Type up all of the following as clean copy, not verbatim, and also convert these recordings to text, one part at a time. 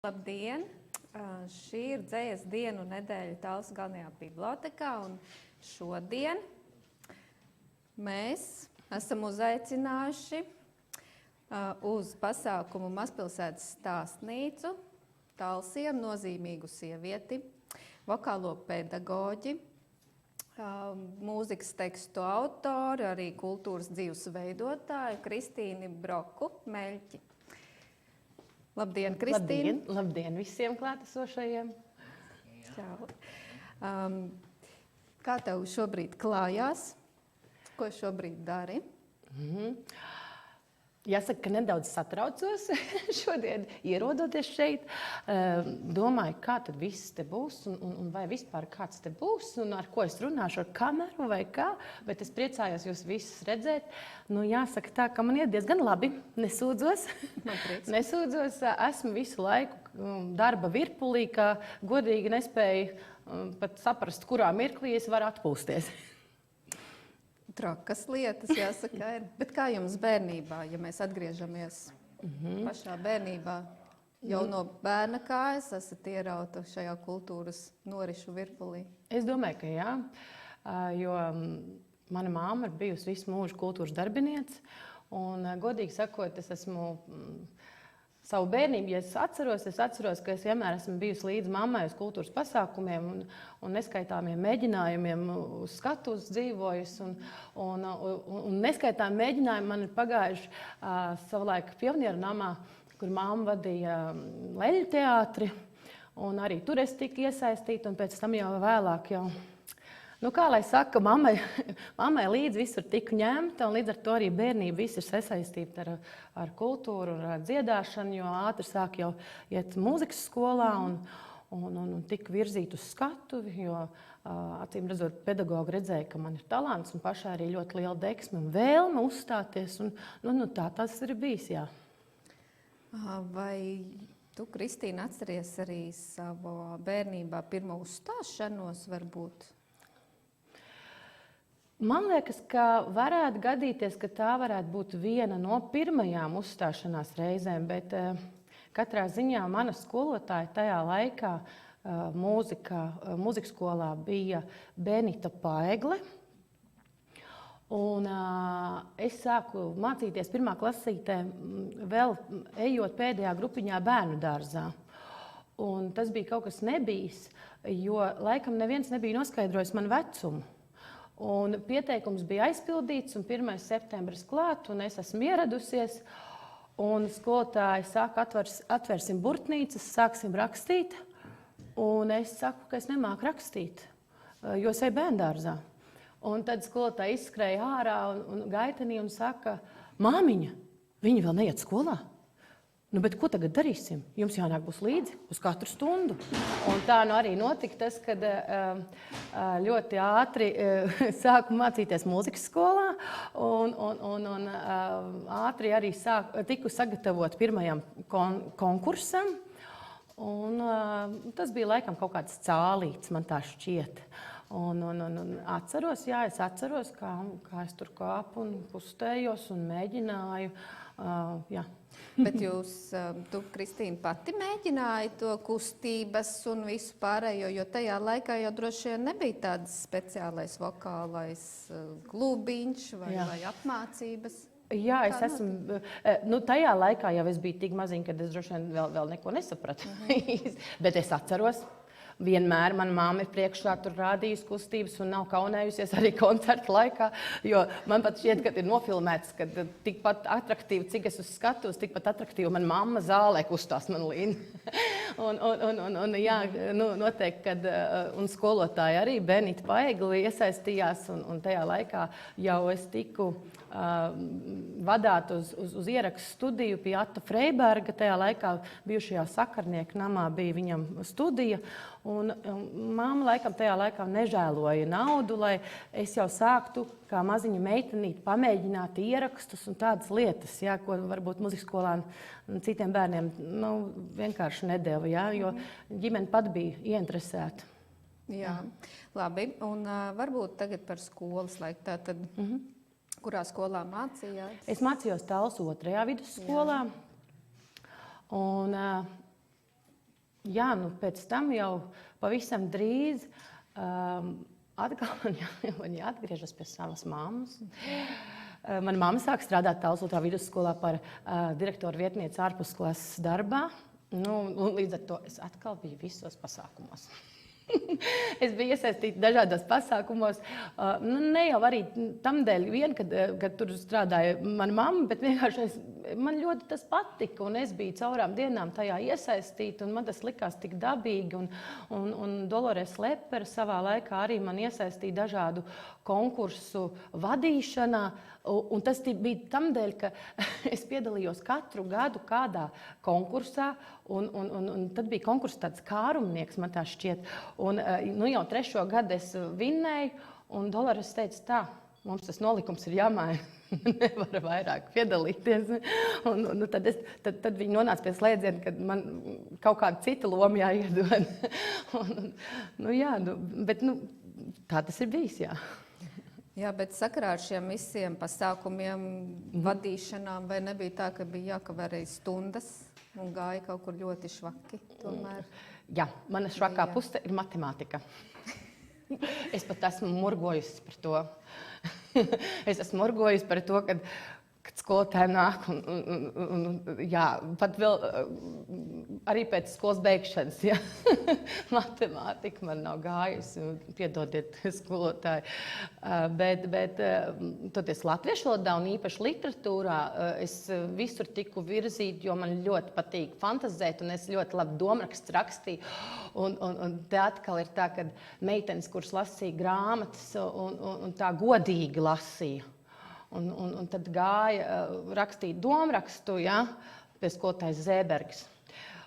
Labdien! Šī ir dzejas dienu nedēļa Talsu galvenajā bibliotekā, un šodien mēs esam uzaicinājuši uz pasākumu Mazpilsētas stāstnīcu Talsiem nozīmīgu sievieti, vokālo pedagoģi, mūzikas tekstu autoru, arī kultūras dzīves veidotāju Kristīni Broku Meļķi. Labdien, Kristīna! Labdien visiem klātesošajiem! Čau! Kā tev šobrīd klājās? Ko šobrīd dari? Jāsaka, ka nedaudz satraucos šodien, ierodoties šeit. Domāju, kā tad viss te būs un vai vispār kāds te būs un ar ko es runāšu, ar kameru vai kā. Bet es priecājos jūs visus redzēt. Nu, jāsaka tā, ka man iet diezgan labi, nesūdzos. Nesūdzos, esmu visu laiku darba virpulī, ka godīgi nespēju pat saprast, kurā mirklī es varu atpūsties. Trakas lietas, jāsaka, ir. Bet kā jums bērnībā, ja mēs atgriežamies pašā bērnībā, jau no bērna kājas esat ierauta šajā kultūras norišu virpulī? Es domāju, ka jā, jo mana māma ir bijusi visu mūžu kultūras darbiniece, un godīgi sakot, es esmu savu bērnību, ja es atceros, ka es vienmēr esmu bijusi līdz mammai uz kultūras pasākumiem un neskaitāmiem mēģinājumiem uz skatuves dzīvojusi. Un neskaitāmi mēģinājumi man ir pagājuši savulaik Pionieru namā, kur mamma vadīja leļu teātri, un arī tur es tiku iesaistīta, un pēc tam jau vēlāk jau. Nu, kā lai saka, mammai līdz visur tiku ņemta, un līdz ar to arī bērnība viss ir sasaistīta ar kultūru, ar dziedāšanu, jo ātri sāk jau iet mūzikas skolā un tika virzīt uz skatuvi, jo acīm redzot, pedagogi redzēja, ka man ir talants un pašā arī ļoti liela deksme un vēlme uzstāties, un tā tas ir bijis, jā. Vai tu, Kristīna, atceries arī savu bērnībā pirmo uzstāšanos varbūt? Man liekas, ka varētu gadīties, ka tā varētu būt viena no pirmajām uzstāšanās reizēm, bet katrā ziņā mana skolotāja tajā laikā mūzikas skolā bija Benita Paegle. Un es sāku mācīties pirmā klasītē, vēl ejot pēdējā grupiņā bērnu dārzā. Un tas bija kaut kas nebijis, jo laikam neviens nebija noskaidrojis man vecumu. Un pieteikums bija aizpildīts, un 1. septembris klāt, un es esmu ieradusies. Un skolotāji saka, atvērsim burtnīcas, sāksim rakstīt. Un es saku, ka es nemāku rakstīt, jo es eju bērndārzā. Un tad skolotāji izskrēja ārā un gaitenī un saka, māmiņa, viņi vēl neiet skolā. Nu, bet ko tagad darīsim? Jums jānāk būs līdzi uz katru stundu. Un tā nu arī notika tas, kad ļoti ātri sāku mācīties mūzikas skolā un ātri arī tiku sagatavot pirmajam konkursam. Un tas bija laikam kaut kāds cālīts, man tā šķiet. Un atceros, jā, es atceros, kā es tur kāpu un kustējos un mēģināju, jā. Bet tu, Kristīna, pati mēģināji to kustības un visu pārējo, jo tajā laikā jau droši vien nebija tāds speciālais vokālais klubiņš vai apmācības. Jā, es esmu, tajā laikā jau es biju tik maziņa, kad es droši vien vēl neko nesapratu. Bet es atceros. Vienmēr mana māma ir priekšā tur rādījusi kustības un nav kaunējusies arī koncerta laikā, jo man pat šķiet, ka ir nofilmēts, ka tikpat atraktīvi, cik es uz skatos, tikpat atraktīvi man mamma zālē kustās man līdzi. Un jā, noteikti, kad un skolotāji arī Benita Paegli iesaistījās, un tajā laikā jau es tiku vadāt uz ierakstu studiju pie Atta Freiberga. Tajā laikā bijušajā Sakarnieku namā bija viņam studija. Un mamma laikam tajā laikā nežēloja naudu, lai es jau sāktu kā maziņa meitenīte pamēģināt ierakstus un tādas lietas, jā, ko varbūt mūzikas skolā citiem bērniem vienkārši nedeva, jā, jo ģimene pat bija ieinteresēta. Jā, labi. Un varbūt tagad par skolas laiku. Tātad, kurā skolā mācījās? Es mācījos Talsu 2. vidusskolā. Un Jā, nu pēc tam jau pavisam drīz atkal viņi atgriežas pie savas mammas. Mana mamma sāk strādāt Talsu otrā vidusskolā par direktoru vietnieci ārpusklases darbā. Nu, līdz ar to es atkal biju visos pasākumos. Es biju iesaistīta dažādos pasākumos. Ne jau arī tam dēļ, kad tur strādāja mana mamma, bet vienkārši man ļoti tas patika. Un es biju caurām dienām tajā iesaistīta. Man tas likās tik dabīgi. Un Dolores Lepera savā laikā arī man iesaistīja dažādu konkursu vadīšanā. Un tas bija tam dēļ, ka es piedalījos katru gadu kādā konkursā, un tad bija konkurss tāds kārumnieks, man tā šķiet. Un jau 3. gadu es vinnēju, un Dolores teica tā, mums tas nolikums ir jāmaina, nevar vairāk piedalīties. Tad viņi nonāca pie slēdziena, kad man kaut kāda cita loma jāiedod. Bet tā tas ir bijis, jā. Jā, bet sakarā ar šiem visiem pasākumiem, vadīšanām, vai nebija tā, ka bija jākavē arī stundas un gāja kaut kur ļoti švaki tomēr? Jā, mana švakā puse ir matemātika. Es pat esmu murgojusi par to. Es esmu murgojusi par to, kad skolotāji nāk jā, pat vēl arī pēc skolas beigšanas, jā. Matemātika man nav gājusi, piedodiet skolotāji. Bet toties latviešu valodā un īpaši literatūrā es visur tiku virzīt, jo man ļoti patīk fantazēt un es ļoti labi domrakstus rakstīju. Un te atkal ir tā, ka meitenes, kuras lasīja grāmatas un tā godīgi lasīja. Un tad gāja rakstīt domrakstu, ja, pie skolotājas Zēbergas.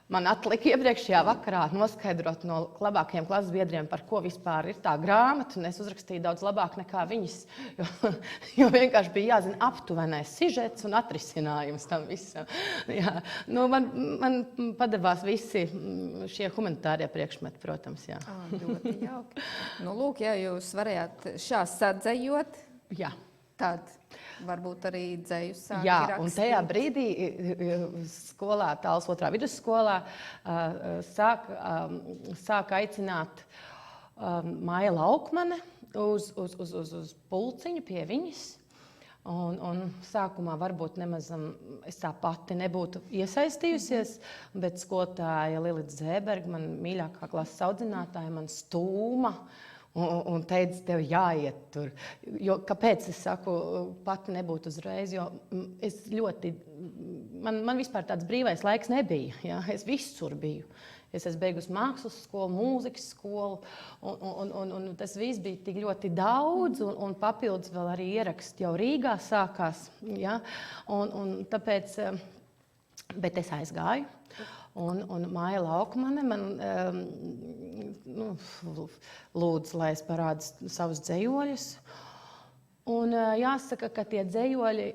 Man atlika iepriekšējā vakarā noskaidrot no labākajiem klases biedriem, par ko vispār ir tā grāmata, un es uzrakstīju daudz labāk nekā viņas, jo vienkārši bija jāzina aptuvenais sižets un atrisinājums tam visam. Jā. Man padevās visi šie humanitārie priekšmeti, protams. Jā. Ļoti jauki. Lūk, ja jūs varējāt šā sadzējot, jā. Tad varbūt arī dzēju sāki jā, rakstīt. Un tajā brīdī skolā, Talsu otrā vidusskolā, sāk aicināt Maija Laukmane uz pulciņu pie viņas. Un sākumā varbūt nemaz es tā pati nebūtu iesaistījusies, bet skolotāja Lilita Zēberga, man mīļākā klases audzinātāja, man stūma. Un teica, tev jāiet tur. Jo, kāpēc es saku, pati nebūtu uzreiz, jo es man vispār tāds brīvais laiks nebija. Ja? Es visur biju. Es esmu beigusi mākslas skolu, mūzikas skolu, un tas viss bija tik ļoti daudz, un papildus vēl arī ieraksti jau Rīgā sākās. Ja? Un tāpēc, bet es aizgāju. Un Maija Laukmane man lūdza, lai es parādu savus dzejoļus. Un jāsaka, ka tie dzejoļi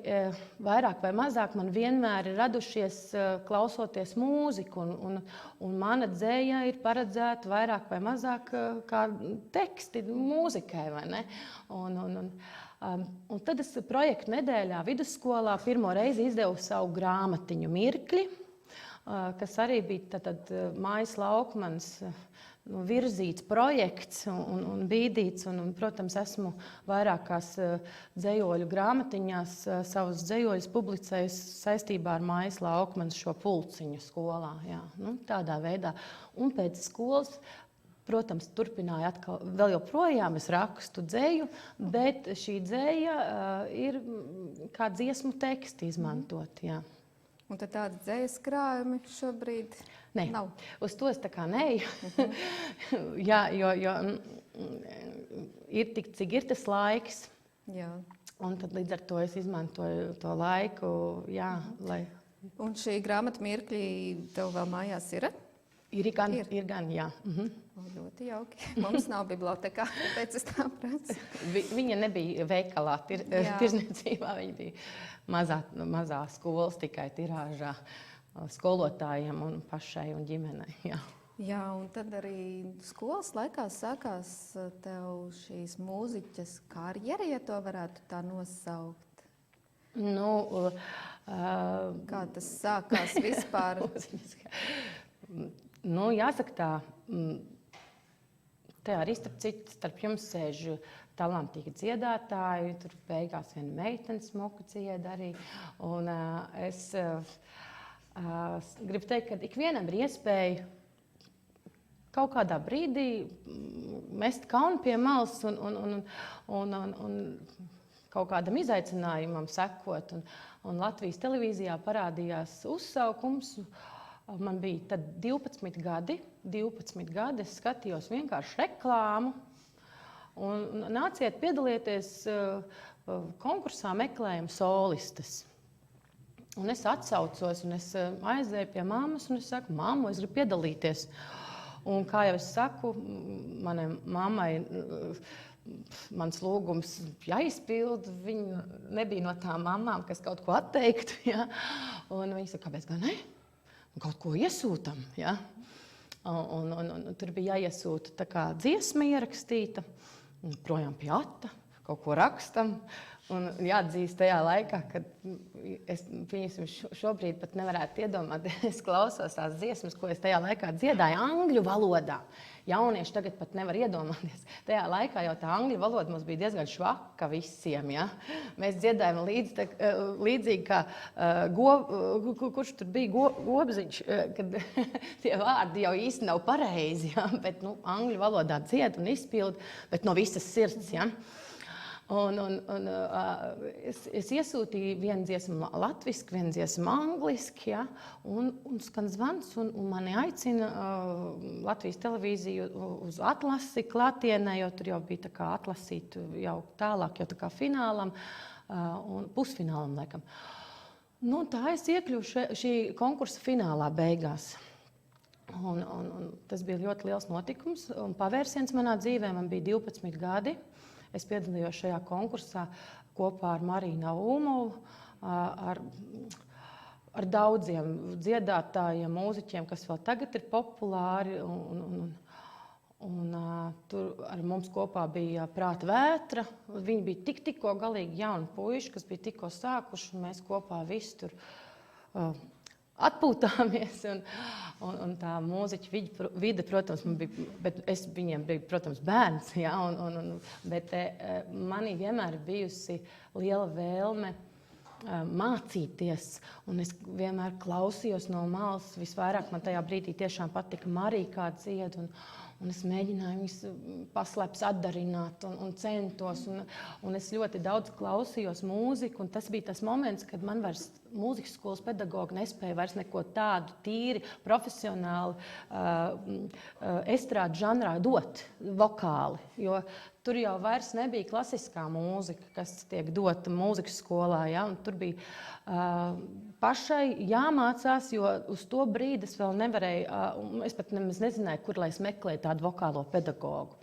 vairāk vai mazāk man vienmēr ir radušies klausoties mūziku. Un mana dzeja ir paredzēta vairāk vai mazāk kā teksti mūzikai, vai ne? Un tad es projektu nedēļā vidusskolā pirmo reizi izdevu savu grāmatiņu Mirkļi, kas arī bija Maijas Laukmanes virzīts projekts un bīdīts. Protams, esmu vairākās dzejoļu grāmatiņās savus dzejoļus publicējusi saistībā ar Maijas Laukmanes šo pulciņu skolā. Jā, tādā veidā. Un pēc skolas, protams, turpināju atkal, vēl joprojām es rakstu dzeju, bet šī dzeja ir kā dziesmu teksti izmantot, jā. Un tad tādi dzejas krājumi šobrīd nav? Uz to es tā kā neju. Jā, jo ir tik, cik ir tas laiks. Jā. Un tad līdz ar to es izmantoju to laiku, jā, lai... Un šī grāmata Mirkļi tev vēl mājās ir? Ir gan, jā. Ļoti jauki. Mums nav bibliotekā, tāpēc es tā pracu. Viņa nebija veikalā, tirzniecībā, viņa bija mazā skolas tikai tirāžā skolotājiem un pašai un ģimenei. Jā, un tad arī skolas laikā sākās tev šīs mūziķas karjera, ja to varētu tā nosaukt. Kā tas sākās vispār? Nu, jāsaka tā, te arī starp jums sēž talantīgi dziedātāji, tur beigās viena meitene smuku dzieda arī. Un es gribu teikt, ka ikvienam ir iespēja kaut kādā brīdī mest kaunu pie malas un kaut kādam izaicinājumam sekot. Un Latvijas televīzijā parādījās uzsaukums. Man bija tad 12 gadi, es skatījos vienkārši reklāmu. Un nāciet piedalieties konkursā meklējam solistes. Un es atsaucos, un es aizēju pie mammas, un es saku, mammu, es gribu piedalīties. Un kā jau es saku, manai mammai mans lūgums jāizpild. Viņa nebija no tām mammām, kas kaut ko atteiktu. Ja? Un viņa saka, kāpēc gan ne? Kaut ko iesūtam. Ja? Un tur bija jāiesūta tā kā dziesma ierakstīta, projām pie ata, kaut ko rakstam. Un jāatzīst tajā laikā, kad es šobrīd pat nevarētu iedomāties, es klausos tās dziesmas, ko es tajā laikā dziedāju angļu valodā. Jaunieši tagad pat nevar iedomāties. Tajā laikā jau tā angļu valoda mums bija diezgan švaka visiem. Ja? Mēs dziedājām līdzīgi kā kurš tur bija Gobziņš, kad tie vārdi jau īsti nav pareizi, ja? Bet angļu valodā dzied un izpild, bet no visas sirds. Ja? Es iesūtīju vienu dziesmu latviski, vienu dziesmu angliski, ja? un skan zvans, un mani aicina Latvijas televīziju uz atlasi klātienē, jo tur jau bija tā kā atlasīt jau tālāk, jau tā kā finālam un pusfinālam laikam. Nu, tā es iekļuvu šī konkursa finālā beigās. Un tas bija ļoti liels notikums un pavērsiens manā dzīvē. Man bija 12 gadi. Es piedalījos šajā konkursā kopā ar Mariju Naumovu, ar daudziem dziedātājiem, mūziķiem, kas vēl tagad ir populāri. Tur ar mums kopā bija Prāta Vētra. Viņi bija tikko galīgi jauni puiši, kas bija tikko sākuši. Mēs kopā visi tur atpūtāmies. Un tā mūziķa vide, protams, bija, bet es viņiem biju, protams, bērns. Ja, bet manī vienmēr ir bijusi liela vēlme mācīties. Un es vienmēr klausījos no malas. Visvairāk man tajā brīdī tiešām patika Marija, kā dzied. Un es mēģināju viņus paslēpts atdarināt un centos. Un es ļoti daudz klausījos mūziku. Un tas bija tas moments, kad man vairs mūzikas skolas pedagogi nespēja vairs neko tādu tīri, profesionāli, estrādes žanrā dot vokāli. Jo tur jau vairs nebija klasiskā mūzika, kas tiek dota mūzikas skolā. Ja? Un tur bija pašai jāmācās, jo uz to brīdi es vēl nevarēju, es pat nemaz nezināju, kur lai es meklēju tādu vokālo pedagogu.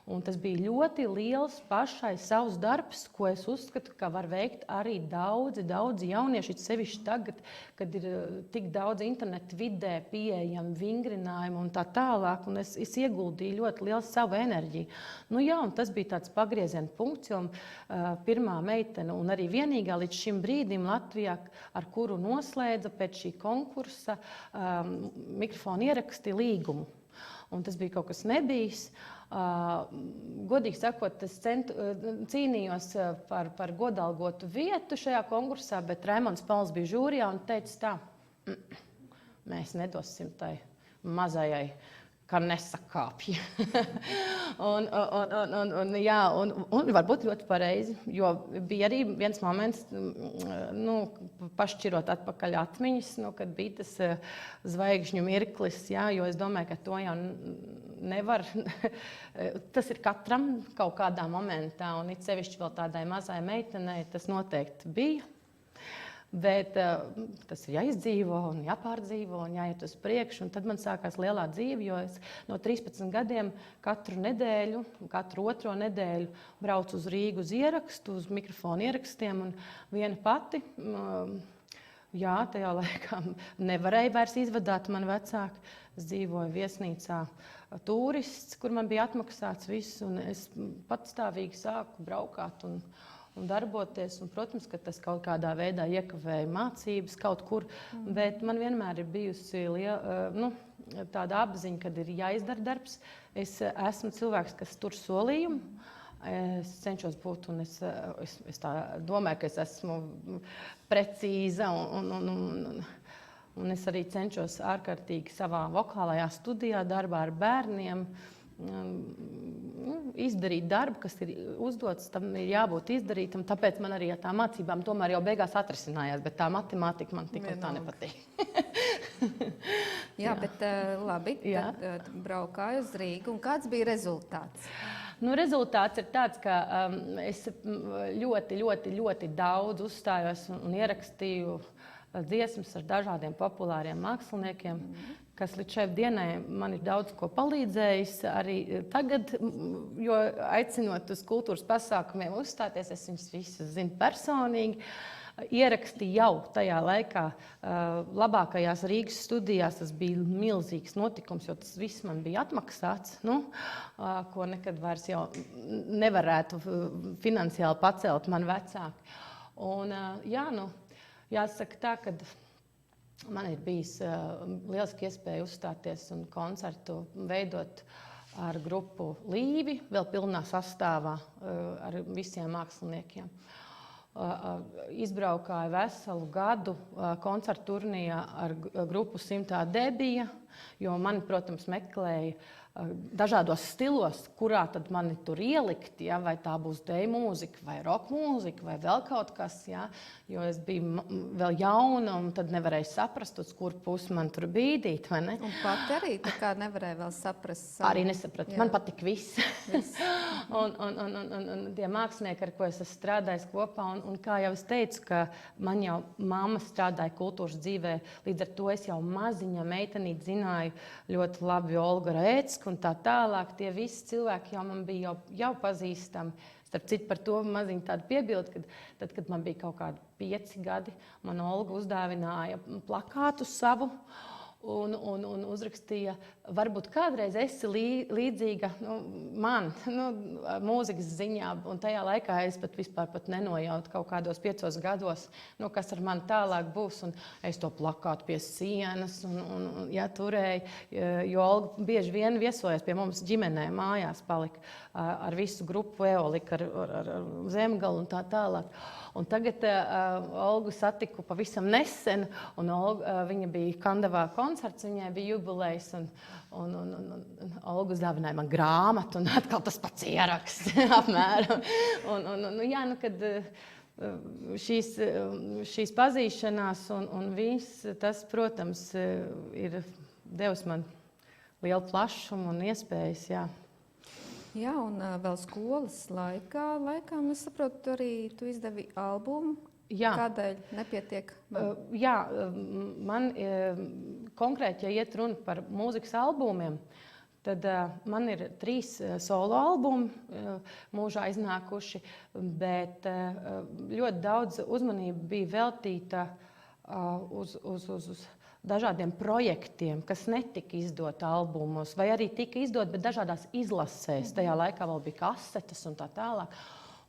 Un tas bija ļoti liels pašai savs darbs, ko es uzskatu, ka var veikt arī daudzi jaunieši, sevišķi tagad, kad ir tik daudz interneta vidē pieejami vingrinājumi un tā tālāk. Un es ieguldīju ļoti lielu savu enerģiju. Nu jā, un tas bija tāds pagrieziena punkts, jo pirmā meitene un arī vienīgā līdz šim brīdim Latvijā, ar kuru noslēdza pēc šī konkursa mikrofonu ieraksti līgumu. Un tas bija kaut kas nebijis. Godīgi sakot, es cīnījos par godalgotu vietu šajā konkursā, bet Raimonds Pauls bija žūrijā un teica tā, mēs nedosim tai mazajai, ka nesakāpja. un varbūt ļoti pareizi, jo bija arī viens moments, pašķirot atpakaļ atmiņas, kad bija tas zvaigžņu mirklis, jā, jo es domāju, ka to jau nevar, tas ir katram kaut kādā momentā, un it sevišķi vēl tādai mazai meitenei tas noteikti bija. Bet tas ir jāizdzīvo un jāpārdzīvo un jāiet uz priekšu. Un tad man sākās lielā dzīve, jo es no 13 gadiem katru otro nedēļu braucu uz Rīgu uz ierakstu, uz mikrofonu ierakstiem. Un viena pati, tajā laikā nevarēja vairs izvadāt mani vecāki. Es dzīvoju viesnīcā Turists, kur man bija atmaksāts viss. Un es patstāvīgi sāku braukāt un un darboties. Un, protams, ka tas kaut kādā veidā iekavēja mācības kaut kur, bet man vienmēr ir bijusi tāda apziņa, kad ir jāizdara darbs. Es esmu cilvēks, kas tur solījumu. Es cenšos būt, un es tā domāju, ka es esmu precīza, un es arī cenšos ārkārtīgi savā vokālajā studijā, darbā ar bērniem, izdarīt darbu, kas ir uzdots, tam ir jābūt izdarītam, tāpēc man arī tā mācībām tomēr jau beigās atrisinājās, bet tā matemātika man tik un tā nepatīk. Jā, bet labi, tad braukāju uz Rīgu, un kāds bija rezultāts? Rezultāts ir tāds, ka es ļoti daudz uzstājos un ierakstīju dziesmas ar dažādiem populāriem māksliniekiem, kas līdz šai dienai man ir daudz ko palīdzējis. Arī tagad, jo aicinot uz kultūras pasākumiem uzstāties, es viņus visus zinu personīgi. Ierakstīju jau tajā laikā labākajās Rīgas studijās. Tas bija milzīgs notikums, jo tas viss man bija atmaksāts, ko nekad vairs jau nevarētu finansiāli pacelt man vecāki. Un, jāsaka tā, ka man ir bijis lieliski iespēja uzstāties un koncertu veidot ar grupu Līvi, vēl pilnā sastāvā ar visiem māksliniekiem. Izbraukāju veselu gadu koncertu turnijā ar grupu Simtā Debija, jo mani, protams, meklēja dažādos stilos, kurā tad mani tur ielikt, ja, vai tā būs deju mūzika, vai rock mūzika, vai vēl kaut kas, ja, jo es biju vēl jauna un tad nevarēju saprast, uz kur pusi man tur bīdīt, vai ne? Un pati arī tā kā nevarēja vēl saprast. Arī nesapratu. Man patika viss. un tie mākslinieki, ar ko es esmu strādājis kopā, un kā jau es teicu, ka man jau mamma strādāja kultūras dzīvē, līdz ar to es jau maziņa meitenīt zināju ļoti labi Olgu Rēcku un tā tālāk. Tie visi cilvēki jau man bija jau pazīstami. Starp citu, par to maziņu tādu piebildu, kad man bija kaut kādi 5 gadi, man Olga uzdāvināja plakātu savu un uzrakstīja, varbūt kādreiz esi līdzīga man, mūzikas ziņā, un tajā laikā es vispār nenojautu kaut kādos 5 gados, kas ar mani tālāk būs, un es to plakātu pie sienas, un turēju, jo Olga bieži vien viesojas pie mums ģimenē, mājās palika ar visu grupu Eolika, ar Zemgalu un tā tālāk. Un tagad Olgu satiku pavisam nesen, un viņa bija Kandavā koncerts, viņai bija jubilejs, un Olga uzdāvināja man grāmatu, un atkal tas pats ieraksts, apmēram. Kad šīs pazīšanās un viss, tas, protams, ir devis man lielu plašumu un iespējas, jā. Jā, un vēl skolas laikā, es saprotu, arī tu izdevi albumu. Jā. Kādēļ nepietiek? Jā, man konkrēti, ja iet runa par mūzikas albumiem, tad man ir 3 solo albumi mūžā iznākuši, bet ļoti daudz uzmanība bija veltīta uz dažādiem projektiem, kas netika izdoti albumos, vai arī tika izdoti, bet dažādās izlasēs. Tajā laikā vēl bija kasetes un tā tālāk.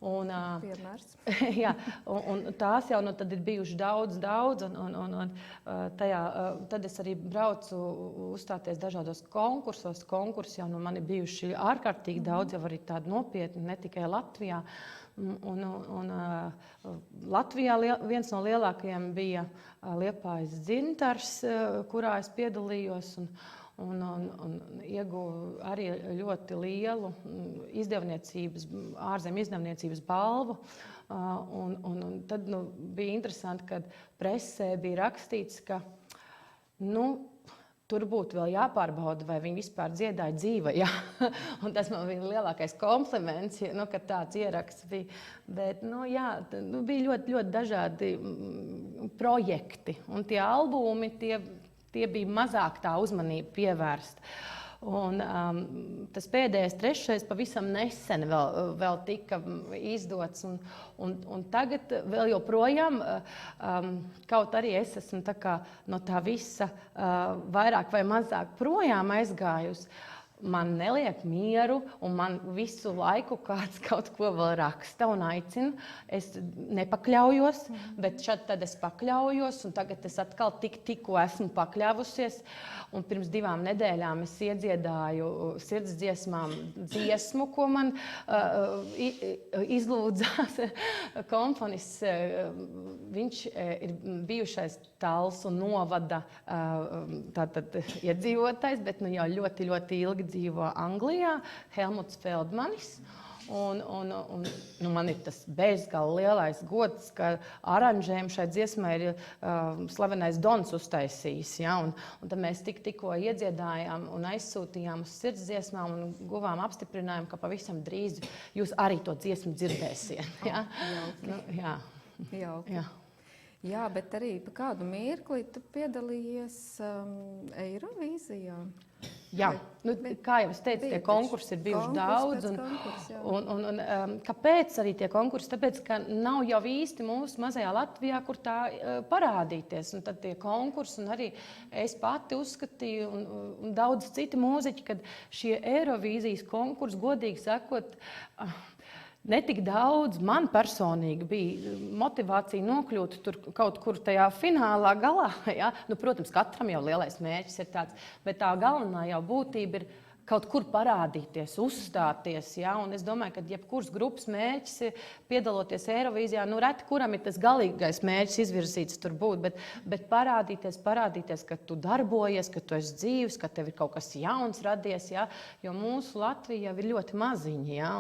Piemērs. Jā, un tās jau tad ir bijuši daudz, un tad es arī braucu uzstāties dažādos konkursos. Konkursi jau man ir bijuši ārkārtīgi daudz, jau arī tādi nopietni, ne tikai Latvijā. Latvijā viens no lielākajiem bija Liepājas dzintars, kurā es piedalījos, un ieguvu arī ļoti lielu ārzemju izdevniecības balvu. Un tad bija interesanti, kad presē bija rakstīts, ka tur būtu vēl jāpārbauda, vai viņi vispār dziedāja dzīvajā. Un tas man bija lielākais kompliments, kad tāds ieraksts bija. Bet bija ļoti dažādi projekti. Un tie albumi, tie bija mazāk tā uzmanība pievērsta. Un tas pēdējais 3. pavisam nesen vēl tika izdots. Un tagad vēl joprojām, kaut arī es esmu no tā visa vairāk vai mazāk projām aizgājusi, man neliek mieru, un man visu laiku kāds kaut ko vēl raksta un aicina. Es nepakļaujos, bet tad es pakļaujos, un tagad es atkal tikko esmu pakļāvusies. Un pirms 2 nedēļām es iedziedāju sirds dziesmām dziesmu, ko man izlūdzās komponists. Viņš ir bijušais Tals un novada iedzīvotājs, bet nu jau ļoti, ļoti ilgi dzīvo Anglijā, Helmuts Feldmanis. Un man ir tas bezgalīgi lielais gods, ka aranžējumu šai dziesmai ir slavenais Dons uztaisījis. Ja? Un tad mēs tikko iedziedājām un aizsūtījām uz sirds dziesmām un guvām apstiprinājumu, ka pavisam drīz jūs arī to dziesmu dzirdēsiet. Ja? Jauki. Jā, bet arī pa kādu mirkli tu piedalījies Eirovīzijā. Jā, kā jau es teicu, tie konkursi ir bijuši daudz. Kāpēc arī tie konkursi? Tāpēc, ka nav jau īsti mūsu mazajā Latvijā, kur tā parādīties. Un tad tie konkursi, un arī es pati uzskatīju, un daudz citi mūziķi, kad šie Eirovīzijas konkursi, godīgi sakot, netik daudz man personīgi bija motivācija nokļūt tur kaut kur tajā finālā galā. Ja? Nu, protams, katram jau lielais mērķis ir tāds, bet tā galvenā jau būtība ir kaut kur parādīties, uzstāties. Ja? Un es domāju, ka jebkuras grupas mērķis ir piedaloties Eirovīzijā. Nu, reti kuram ir tas galīgais mērķis izvirzīts tur būt, bet parādīties, ka tu darbojies, ka tu esi dzīvs, ka tev ir kaut kas jauns radies. Ja? Jo mūsu Latvija ir ļoti maziņa. Ja?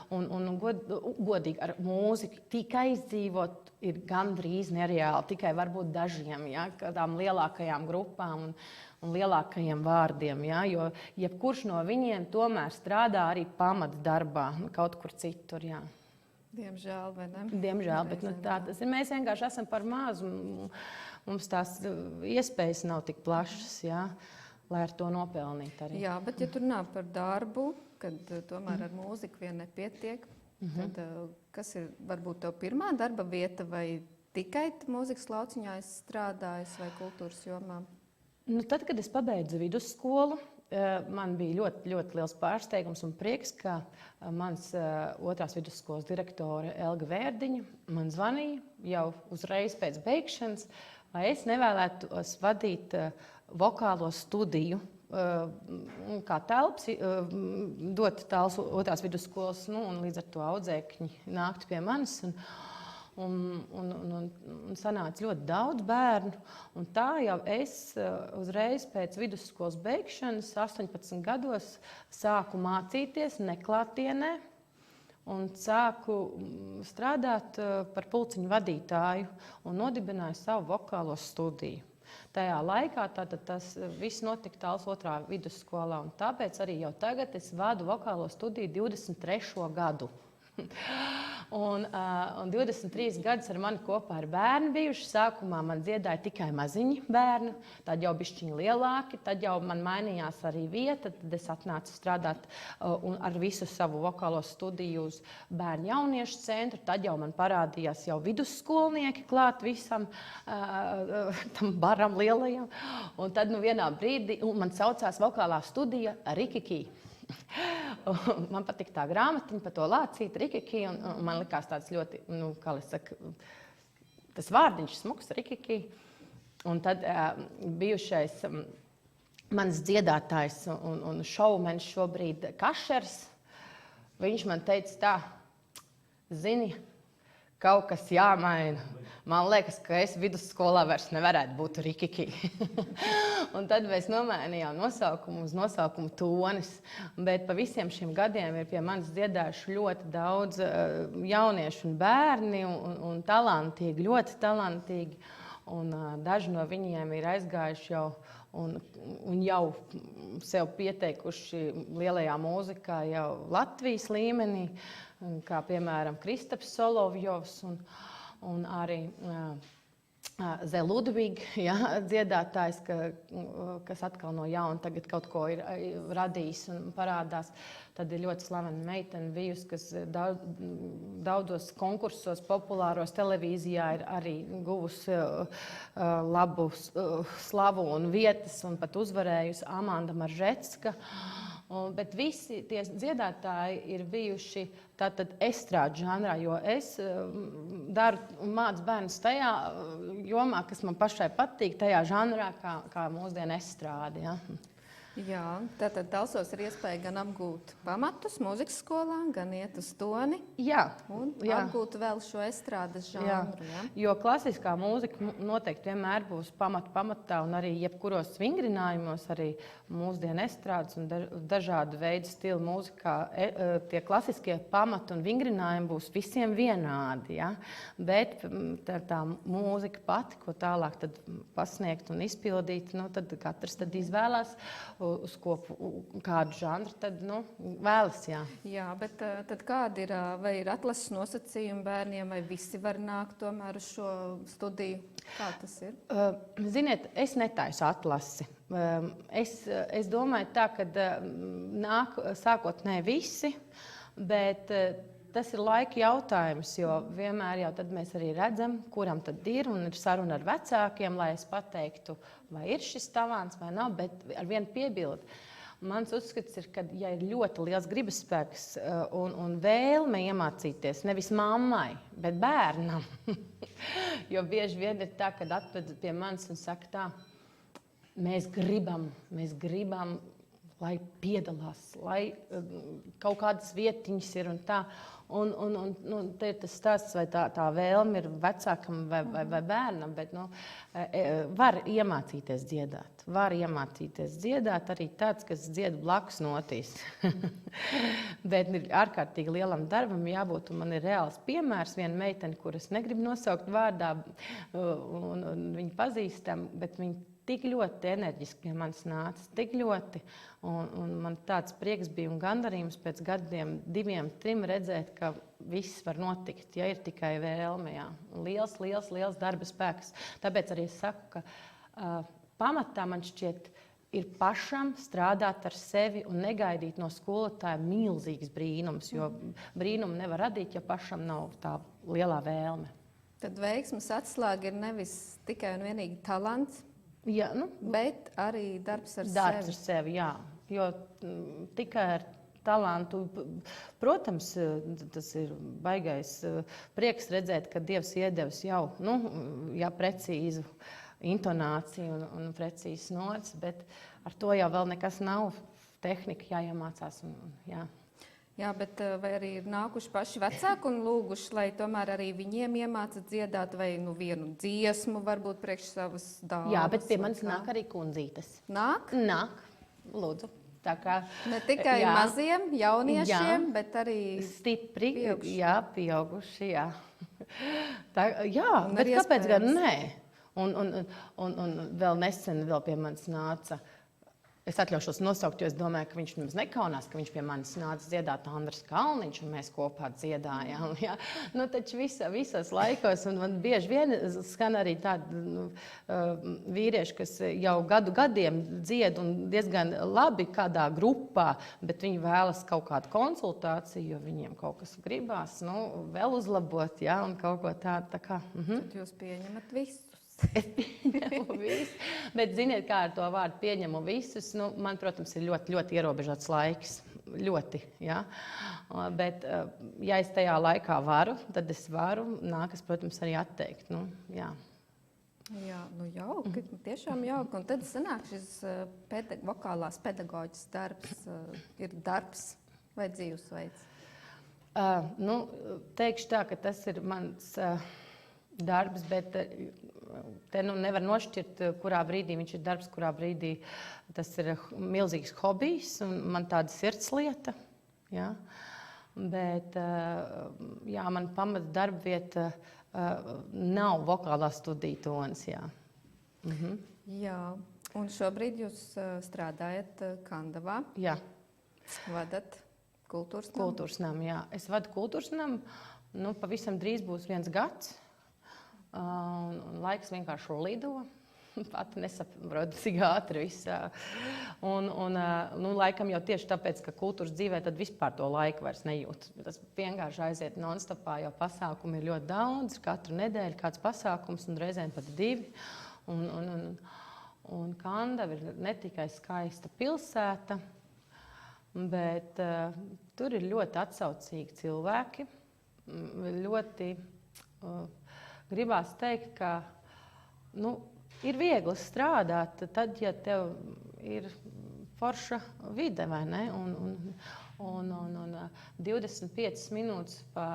Un godīgi ar mūziku tikai izdzīvot ir gandrīz nereāli, tikai varbūt dažiem, ja? Kādām lielākajām grupām un lielākajiem vārdiem, ja? Jo jebkurš no viņiem tomēr strādā arī pamatdarbā, kaut kur citur. Ja? Diemžēl, vai ne? Diemžēl, bet tā tas ir. Mēs vienkārši esam par mazu, mums tās iespējas nav tik plašas, ja? Lai ar to nopelnīt arī. Jā, bet ja tur nav par darbu, kad tomēr ar mūziku vien nepietiek, tad kas ir varbūt tev pirmā darba vieta, vai tikai mūzikas lauciņā esi strādājis vai kultūras jomā? Nu, tad, kad es pabeidzu vidusskolu, man bija ļoti, ļoti liels pārsteigums un prieks, ka mans otrās vidusskolas direktore Elga Vērdiņa man zvanīja jau uzreiz pēc beigšanas, vai es nevēlētos vadīt vokālo studiju, kā telps, dot tāls otrās vidusskolas, un līdz ar to audzēkņi nāktu pie manis. Un sanāca ļoti daudz bērnu. Un tā jau es uzreiz pēc vidusskolas beigšanas, 18 gados, sāku mācīties neklātienē un sāku strādāt par pulciņu vadītāju un nodibināju savu vokālo studiju. Tajā laikā tas viss notika Tāls otrā vidusskolā, un tāpēc arī jau tagad es vadu vokālo studiju 23. gadu. Un 23 gadus ar mani kopā ir bērni bijuši. Sākumā man dziedāja tikai maziņi bērni, tad jau bišķiņi lielāki, tad jau man mainījās arī vieta, tad es atnācu strādāt ar visu savu vokālo studiju uz bērnu jauniešu centru, tad jau man parādījās jau vidusskolnieki klāt visam tam baram lielajam, un tad vienā brīdī man saucās vokālā studija Rikiki. Man patīk tā grāmatiņa par to lācīt, Rikiki, un man likās tāds ļoti, kā lai saka, tas vārdiņš smuks, Rikiki. Un tad bijušais mans dziedātājs un šoumens šobrīd Kašers, viņš man teica tā, zini, kaut kas jāmaina. Man liekas, ka es vidusskolā vairs nevarētu būt Rikiki. Un tad mēs nomainījām nosaukumu uz nosaukumu Tonis. Bet pa visiem šiem gadiem ir pie manis dziedājuši ļoti daudz jauniešu un bērni un talantīgi, ļoti talantīgi. Un daži no viņiem ir aizgājuši jau un jau sev pieteikuši lielajā mūzikā jau Latvijas līmenī, kā piemēram Kristaps Solovjovs un arī Zeludvig, dziedātājs, kas atkal no jauna tagad kaut ko ir radījis un parādās. Tad ir ļoti slavena meitene bijusi, kas daudzos konkursos, populāros televīzijā ir arī guvusi labu slavu un vietas un pat uzvarējusi Amanda Maržecka. Bet visi tie dziedātāji ir bijuši tātad estrādes žanrā, jo es daru un mācu bērnus tajā jomā, kas man pašai patīk, tajā žanrā, kā mūsdienu estrāde. Ja? Jā, tātad Talsos ir iespēja gan apgūt pamatus mūzikas skolā, gan iet uz toni. Jā, un apgūt vēl šo estrādes žanru. Ja? Jo klasiskā mūzika noteikti vienmēr būs pamatā, un arī jebkuros vingrinājumos, arī mūsdienu estrādes un dažādu veidu stilu mūzikā, tie klasiskie pamati un vingrinājumi būs visiem vienādi. Ja? Bet tā mūzika pati, ko tālāk tad pasniegt un izpildīt, tad katrs tad izvēlās uz kādu žanru, tad vēlas. Jā, bet tad kādi ir, vai ir atlases nosacījumi bērniem, vai visi var nākt tomēr uz šo studiju? Kā tas ir? Ziniet, es netaisu atlasi. Es domāju tā, ka nāk sākotnēji visi, bet tas ir laika jautājums, jo vienmēr jau tad mēs arī redzam, kuram tad ir, un ir saruna ar vecākiem, lai es pateiktu, vai ir šis talants vai nav, bet ar vienu piebildi. Mans uzskats ir, ka ja ir ļoti liels gribasspēks un vēlme iemācīties, nevis mammai, bet bērnam, jo bieži vien ir tā, kad atved pie manis un saka tā, mēs gribam, lai piedalās, lai kaut kādas vietiņas ir un tā. Un te ir tas stāsts, vai tā vēlme ir vecākam vai bērnam, bet var iemācīties dziedāt. Var iemācīties dziedāt arī tāds, kas dzied blakus notīs. Bet ir ārkārtīgi lielam darbam jābūt, un man ir reāls piemērs, viena meitene, kuras negribu nosaukt vārdā, un viņa pazīstam, bet viņa tik ļoti enerģiski pie manis nāca, tik ļoti, un man tāds prieks bija un gandarījums pēc gadiem 2, 3 redzēt, ka viss var notikt, ja ir tikai vēlme. Jā. Liels darba spēks. Tāpēc arī es saku, ka pamatā man šķiet ir pašam strādāt ar sevi un negaidīt no skolotāja milzīgs brīnums, jo brīnumu nevar radīt, ja pašam nav tā lielā vēlme. Tad veiksmes atslēga ir nevis tikai un vienīgi talants, jā, bet arī darbs ar sevi. Jā. Jo tikai ar talantu, protams, tas ir baigais prieks redzēt, ka Dievs iedevis jau precīzu intonāciju un precīzes nots, bet ar to jau vēl nekas nav. Tehnika jāiemācās. Jā, bet vai arī ir nākuši paši vecāki un lūguši, lai tomēr arī viņiem iemāca dziedāt vai vienu dziesmu, varbūt priekš savas dāvas? Jā, bet pie manis nāk arī kundzītes. Nāk? Nāk, lūdzu. Tā kā, ne tikai maziem jauniešiem, bet arī stipri, pieauguši, jā. Un bet kāpēc gan nē? Un vēl nesen pie manis nāca. Es atļaušos nosaukt, jo es domāju, ka viņš nemaz nekaunās, ka viņš pie manis nāca dziedāt Andris Kalniņš, un mēs kopā dziedājām. Ja? Taču visos laikos, un man bieži vien skan arī tādi vīrieši, kas jau gadiem dzied un diezgan labi kādā grupā, bet viņi vēlas kaut kādu konsultāciju, jo viņiem kaut kas gribās vēl uzlabot, ja? Un kaut ko tādu. Tā kā, Tad jūs pieņemat visu. Es pieņemu visus, bet ziniet, kā ar to vārdu pieņemu visus, man, protams, ir ļoti, ļoti ierobežots laiks, ļoti, ja? Bet, ja es tajā laikā varu, tad es varu, nākas, protams, arī atteikt, jā. Jā, jauki, tiešām jauki, un tad sanāk šis vokālās pedagoģis darbs, ir darbs vai dzīvesveids? Teikšu tā, ka tas ir mans darbs, bet te nevar nošķirt, kurā brīdī viņš ir darbs, kurā brīdī tas ir milzīgs hobijs un man tāda sirdslieta. Ja? Bet man pamata darbvieta nav vokālā studija tonis. Jā. Jā, un šobrīd jūs strādājat Kandavā. Jā. Vadat kultūras namu? Kultūras namu, jā. Es vadu kultūras namu, pavisam drīz būs 1 gads. Un laiks vienkārši lido. Pati nesaprotu, cik ātri viss. Laikam jau tieši tāpēc, ka kultūras dzīvē tad vispār to laiku vairs nejūt. Tas vienkārši aiziet non-stopā, jo pasākumi ir ļoti daudz. Katru nedēļu kāds pasākums un reizēm pat 2. Un Kandava ir ne tikai skaista pilsēta, bet tur ir ļoti atsaucīgi cilvēki. Ļoti gribās teikt, ka ir viegli strādāt tad, ja tev ir forša vide, vai ne? Un 25 minūtes pa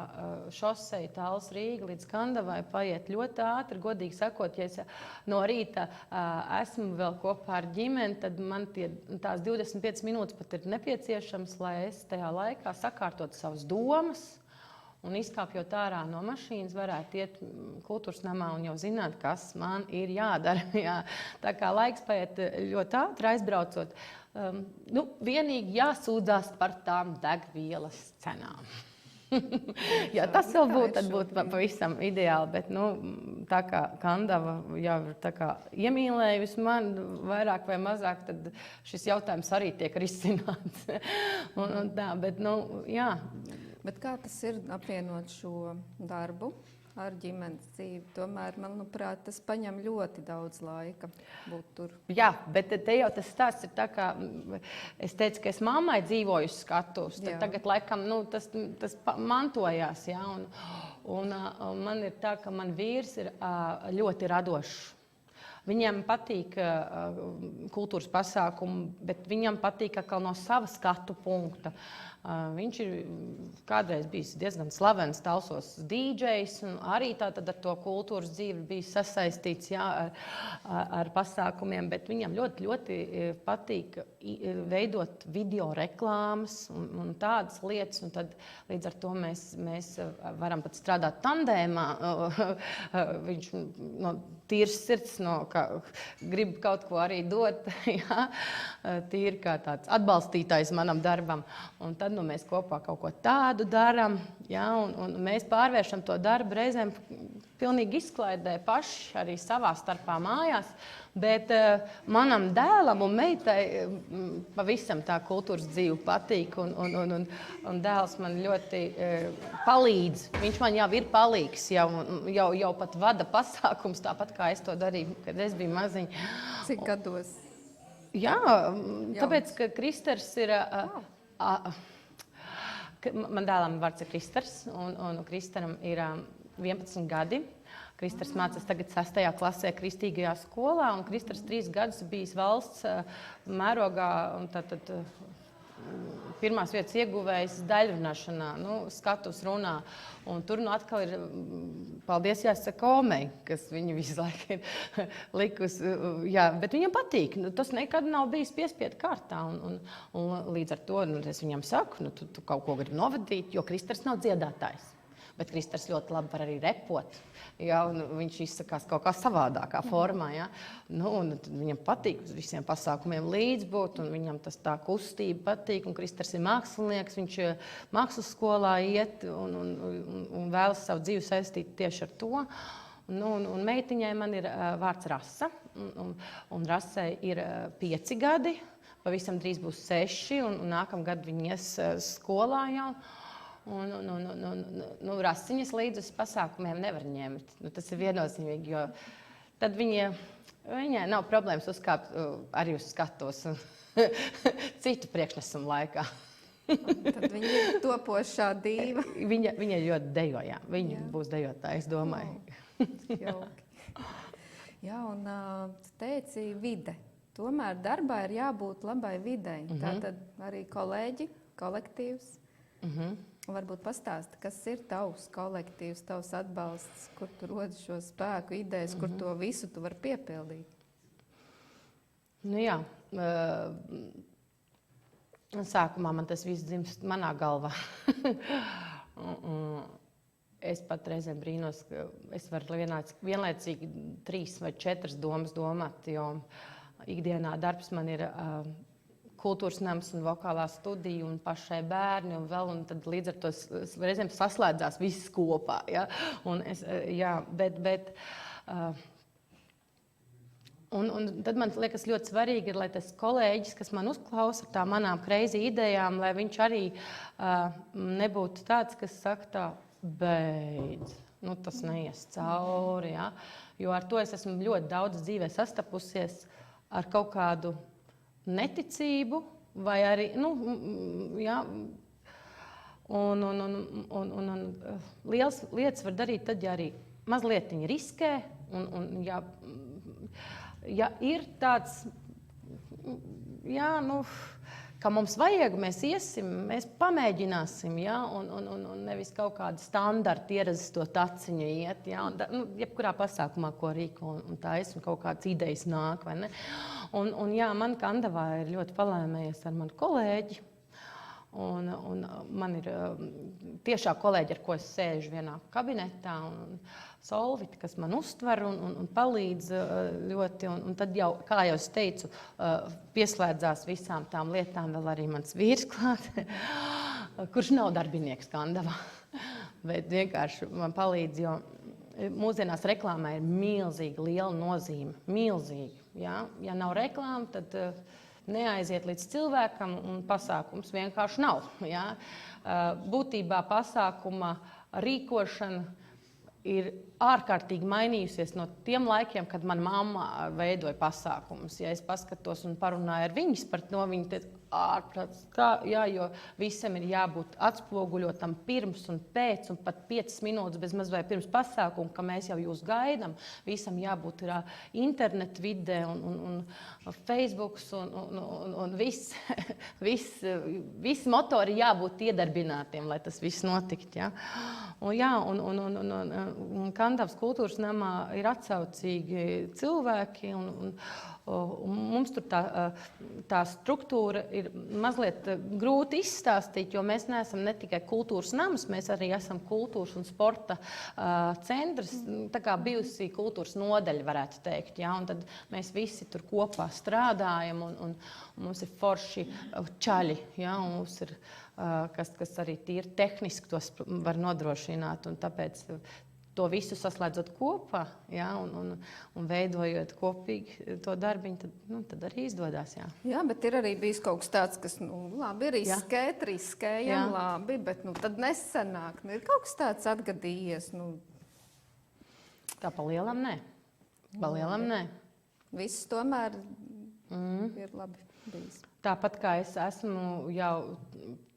šoseju Tallas Rīga līdz Kandavai paiet ļoti ātri. Godīgi sakot, ja es no rīta esmu vēl kopā ar ģimeni, tad man tās 25 minūtes pat ir nepieciešams, lai es tajā laikā sakārtotu savas domas un izkāpjot ārā no mašīnas, varētu iet kultūras namā un jau zināt, kas man ir jādara. Jā. Tā kā laiks paiet ļoti ātri aizbraucot. Vienīgi jāsūdzās par tām degvielas cenām. Ja tas vēl būtu, tad būtu pavisam ideāli, bet tā kā Kandava jau ir tā kā iemīlējusi man vairāk vai mazāk, tad šis jautājums arī tiek risināts. un tā, bet jā. Bet kā tas ir apvienot šo darbu ar ģimenes dzīvi? Tomēr, manuprāt, tas paņem ļoti daudz laika būt tur. Jā, bet te jau tas stāsts ir tā, kā es teicu, ka es mammai dzīvoju uz skatuves. Tagad, laikam, tas mantojās. Jā, un man ir tā, ka man vīrs ir ļoti radošs. Viņam patīk kultūras pasākumi, bet viņam patīk atkal no sava skatu punkta. Viņš ir kādreiz bijis diezgan slavens Talsos dīdžejs, un arī tātad ar to kultūras dzīvi bijis sasaistīts ar pasākumiem, bet viņam ļoti, ļoti patīk veidot video reklāmas un tādas lietas, un tad līdz ar to mēs varam pat strādāt tandēmā. Viņš no tīrs sirds, grib kaut ko arī dot, jā, tīri kā tāds atbalstītājs manam darbam. Un tad mēs kopā kaut ko tādu darām, ja, un mēs pārvēršam to darbu reizēm pilnīgi izklaidē paši, arī savā starpā mājās, bet manam dēlam un meitai pavisam tā kultūras dzīve patīk, un dēls man ļoti palīdz. Viņš man jau ir palīgs, jau pat vada pasākums, tāpat kā es to darīju, kad es biju maziņa. Cik gados? Jā, tāpēc, ka Kristers ir... Man dēlam vārds ir Kristers, un Kristeram ir 11 gadi. Kristers mācās tagad 6. klasē Kristīgajā skolā, un Kristers 3 gadus bijis valsts mērogā, un tātad pirmās vietas ieguvējs daļrunāšanā, skatus runā. Un tur atkal ir, paldies jāsaka, Omei, kas viņu visu laiku ir likusi. Jā, bet viņam patīk. Tas nekad nav bijis piespiedu kārtā. Un līdz ar to es viņam saku, tu kaut ko gribi novadīt, jo Kristers nav dziedātājs. Bet Kristers ļoti labi var arī repot. Ja, viņš izsakās kaut kā savādākā formā. Ja. Viņam patīk uz visiem pasākumiem līdzbūt, un viņam tas tā kustība patīk. Un Kristers ir mākslinieks, viņš mākslas skolā iet un vēlas savu dzīvi saistīt tieši ar to. Un meitiņai man ir vārds Rasa, un Rasai ir 5 gadi, pavisam drīz būs 6, un nākamgad viņa ies skolā jau. Rasiņas līdz uz pasākumiem nevar ņemt. Tas ir viennozīmīgi, jo tad viņai nav problēmas uzkāpt arī uz skatos citu priekšnesumu laikā. Tad viņa ir topošā dīva. Viņa ļoti dejo, jā. Viņa būs dejotāja, es domāju. Jauki. Jā, un tu teici vide. Tomēr darbā ir jābūt labai videi. Tātad arī kolēģi, kolektīvs. Varbūt pastāsti, kas ir tavs kolektīvs, tavs atbalsts, kur tu rodi šo spēku, idejas, kur to visu tu vari piepildīt? Jā. Sākumā man tas viss dzimst manā galvā. Es pat reizēm brīnos, ka es varu vienlaicīgi 3 vai 4 domas domāt, jo ikdienā darbs man ir kultūras nams un vokālā studija un pašai bērni un vēl, un tad līdz ar to reizēm saslēdzās viss kopā. Ja? Un tad man liekas ļoti svarīgi ir, lai tas kolēģis, kas man uzklausa ar tā manām crazy idejām, lai viņš arī nebūtu tāds, kas saka tā, beidz, tas neies cauri. Ja? Jo ar to es esmu ļoti daudz dzīvē sastapusies ar kaut kādu neticību vai arī, jā, un lielas lietas var darīt tad, ja arī mazliet viņi riskē, ja ir tāds, jā, ka mums vajag, mēs iesim, mēs pamēģināsim, ja, un nevis kaut kādu standartu ierasto taciņu iet, ja, jebkurā pasākumā, ko rīko, un tā es, un kaut kādas idejas nāk, vai ne? Un jā, man Kandavā ir ļoti palēmējies ar manu kolēģi, un man ir tiešā kolēģi, ar ko es sēžu vienā kabinetā, un Solvita, kas man uztver un palīdz ļoti. Un tad jau, kā jau es teicu, pieslēdzās visām tām lietām vēl arī mans vīrs klāt, kurš nav darbinieks Kandavā. Bet vienkārši man palīdz, jo mūsdienās reklāmai ir milzīga liela nozīme. Milzīga. Ja? Ja nav reklāma, tad neaiziet līdz cilvēkam un pasākums vienkārši nav. Ja? Būtībā pasākuma rīkošana ir ārkārtīgi mainījusies no tiem laikiem, kad mana mamma veidoja pasākumus. Ja es paskatos un parunāju ar viņas par to, viņi teica, ārprāts, jā, jo visam ir jābūt atspoguļotam pirms un pēc, un pat 5 minūtes bez maz vai pirms pasākuma, ka mēs jau jūs gaidām. Visam jābūt internet vidē un Facebooks un viss motori jābūt iedarbinātiem, lai tas viss notikt. Ja? Un Kandavas kultūras namā ir atsaucīgi cilvēki, un mums tur tā struktūra ir mazliet grūti izstāstīt, jo mēs neesam ne tikai kultūras nams, mēs arī esam kultūras un sporta centrs, tā kā bijusi kultūras nodaļa, varētu teikt. Ja? Un tad mēs visi tur kopā strādājam, un mums ir forši čaļi, ja? Un mums ir, kas arī tīri tehniski tos var nodrošināt, un tāpēc to visu saslēdzot kopā, ja, un veidojot kopīgi to darbiņu, tad arī izdodas. Jā, bet ir arī bijis kaut kas tāds, kas, labi, riskējam, labi, bet tad nesanāk. Ir kaut kas tāds atgadījies. Tā pa lielam nē. Nē. Viss tomēr ir labi bijis. Tāpat kā es esmu jau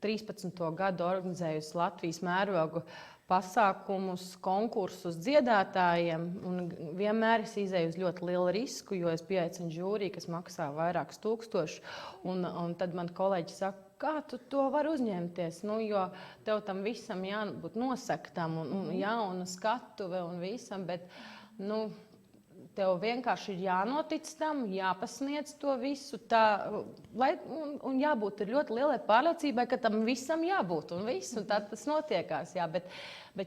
13. gadu organizējusi Latvijas mērogu pasākumus, konkursus dziedātājiem, un vienmēr es izēju uz ļoti lielu risku, jo es pieaicinu žūriju, kas maksā vairākus tūkstošus, un tad man kolēģi saka, kā tu to vari uzņemties, jo tev tam visam jābūt nosaktam, un skatuve un visam, bet, tev vienkārši ir jānotic tam, jāpasniedz to visu, un jābūt ļoti lielai pārliecībai, ka tam visam jābūt, un tā tas notiekās. Jā, bet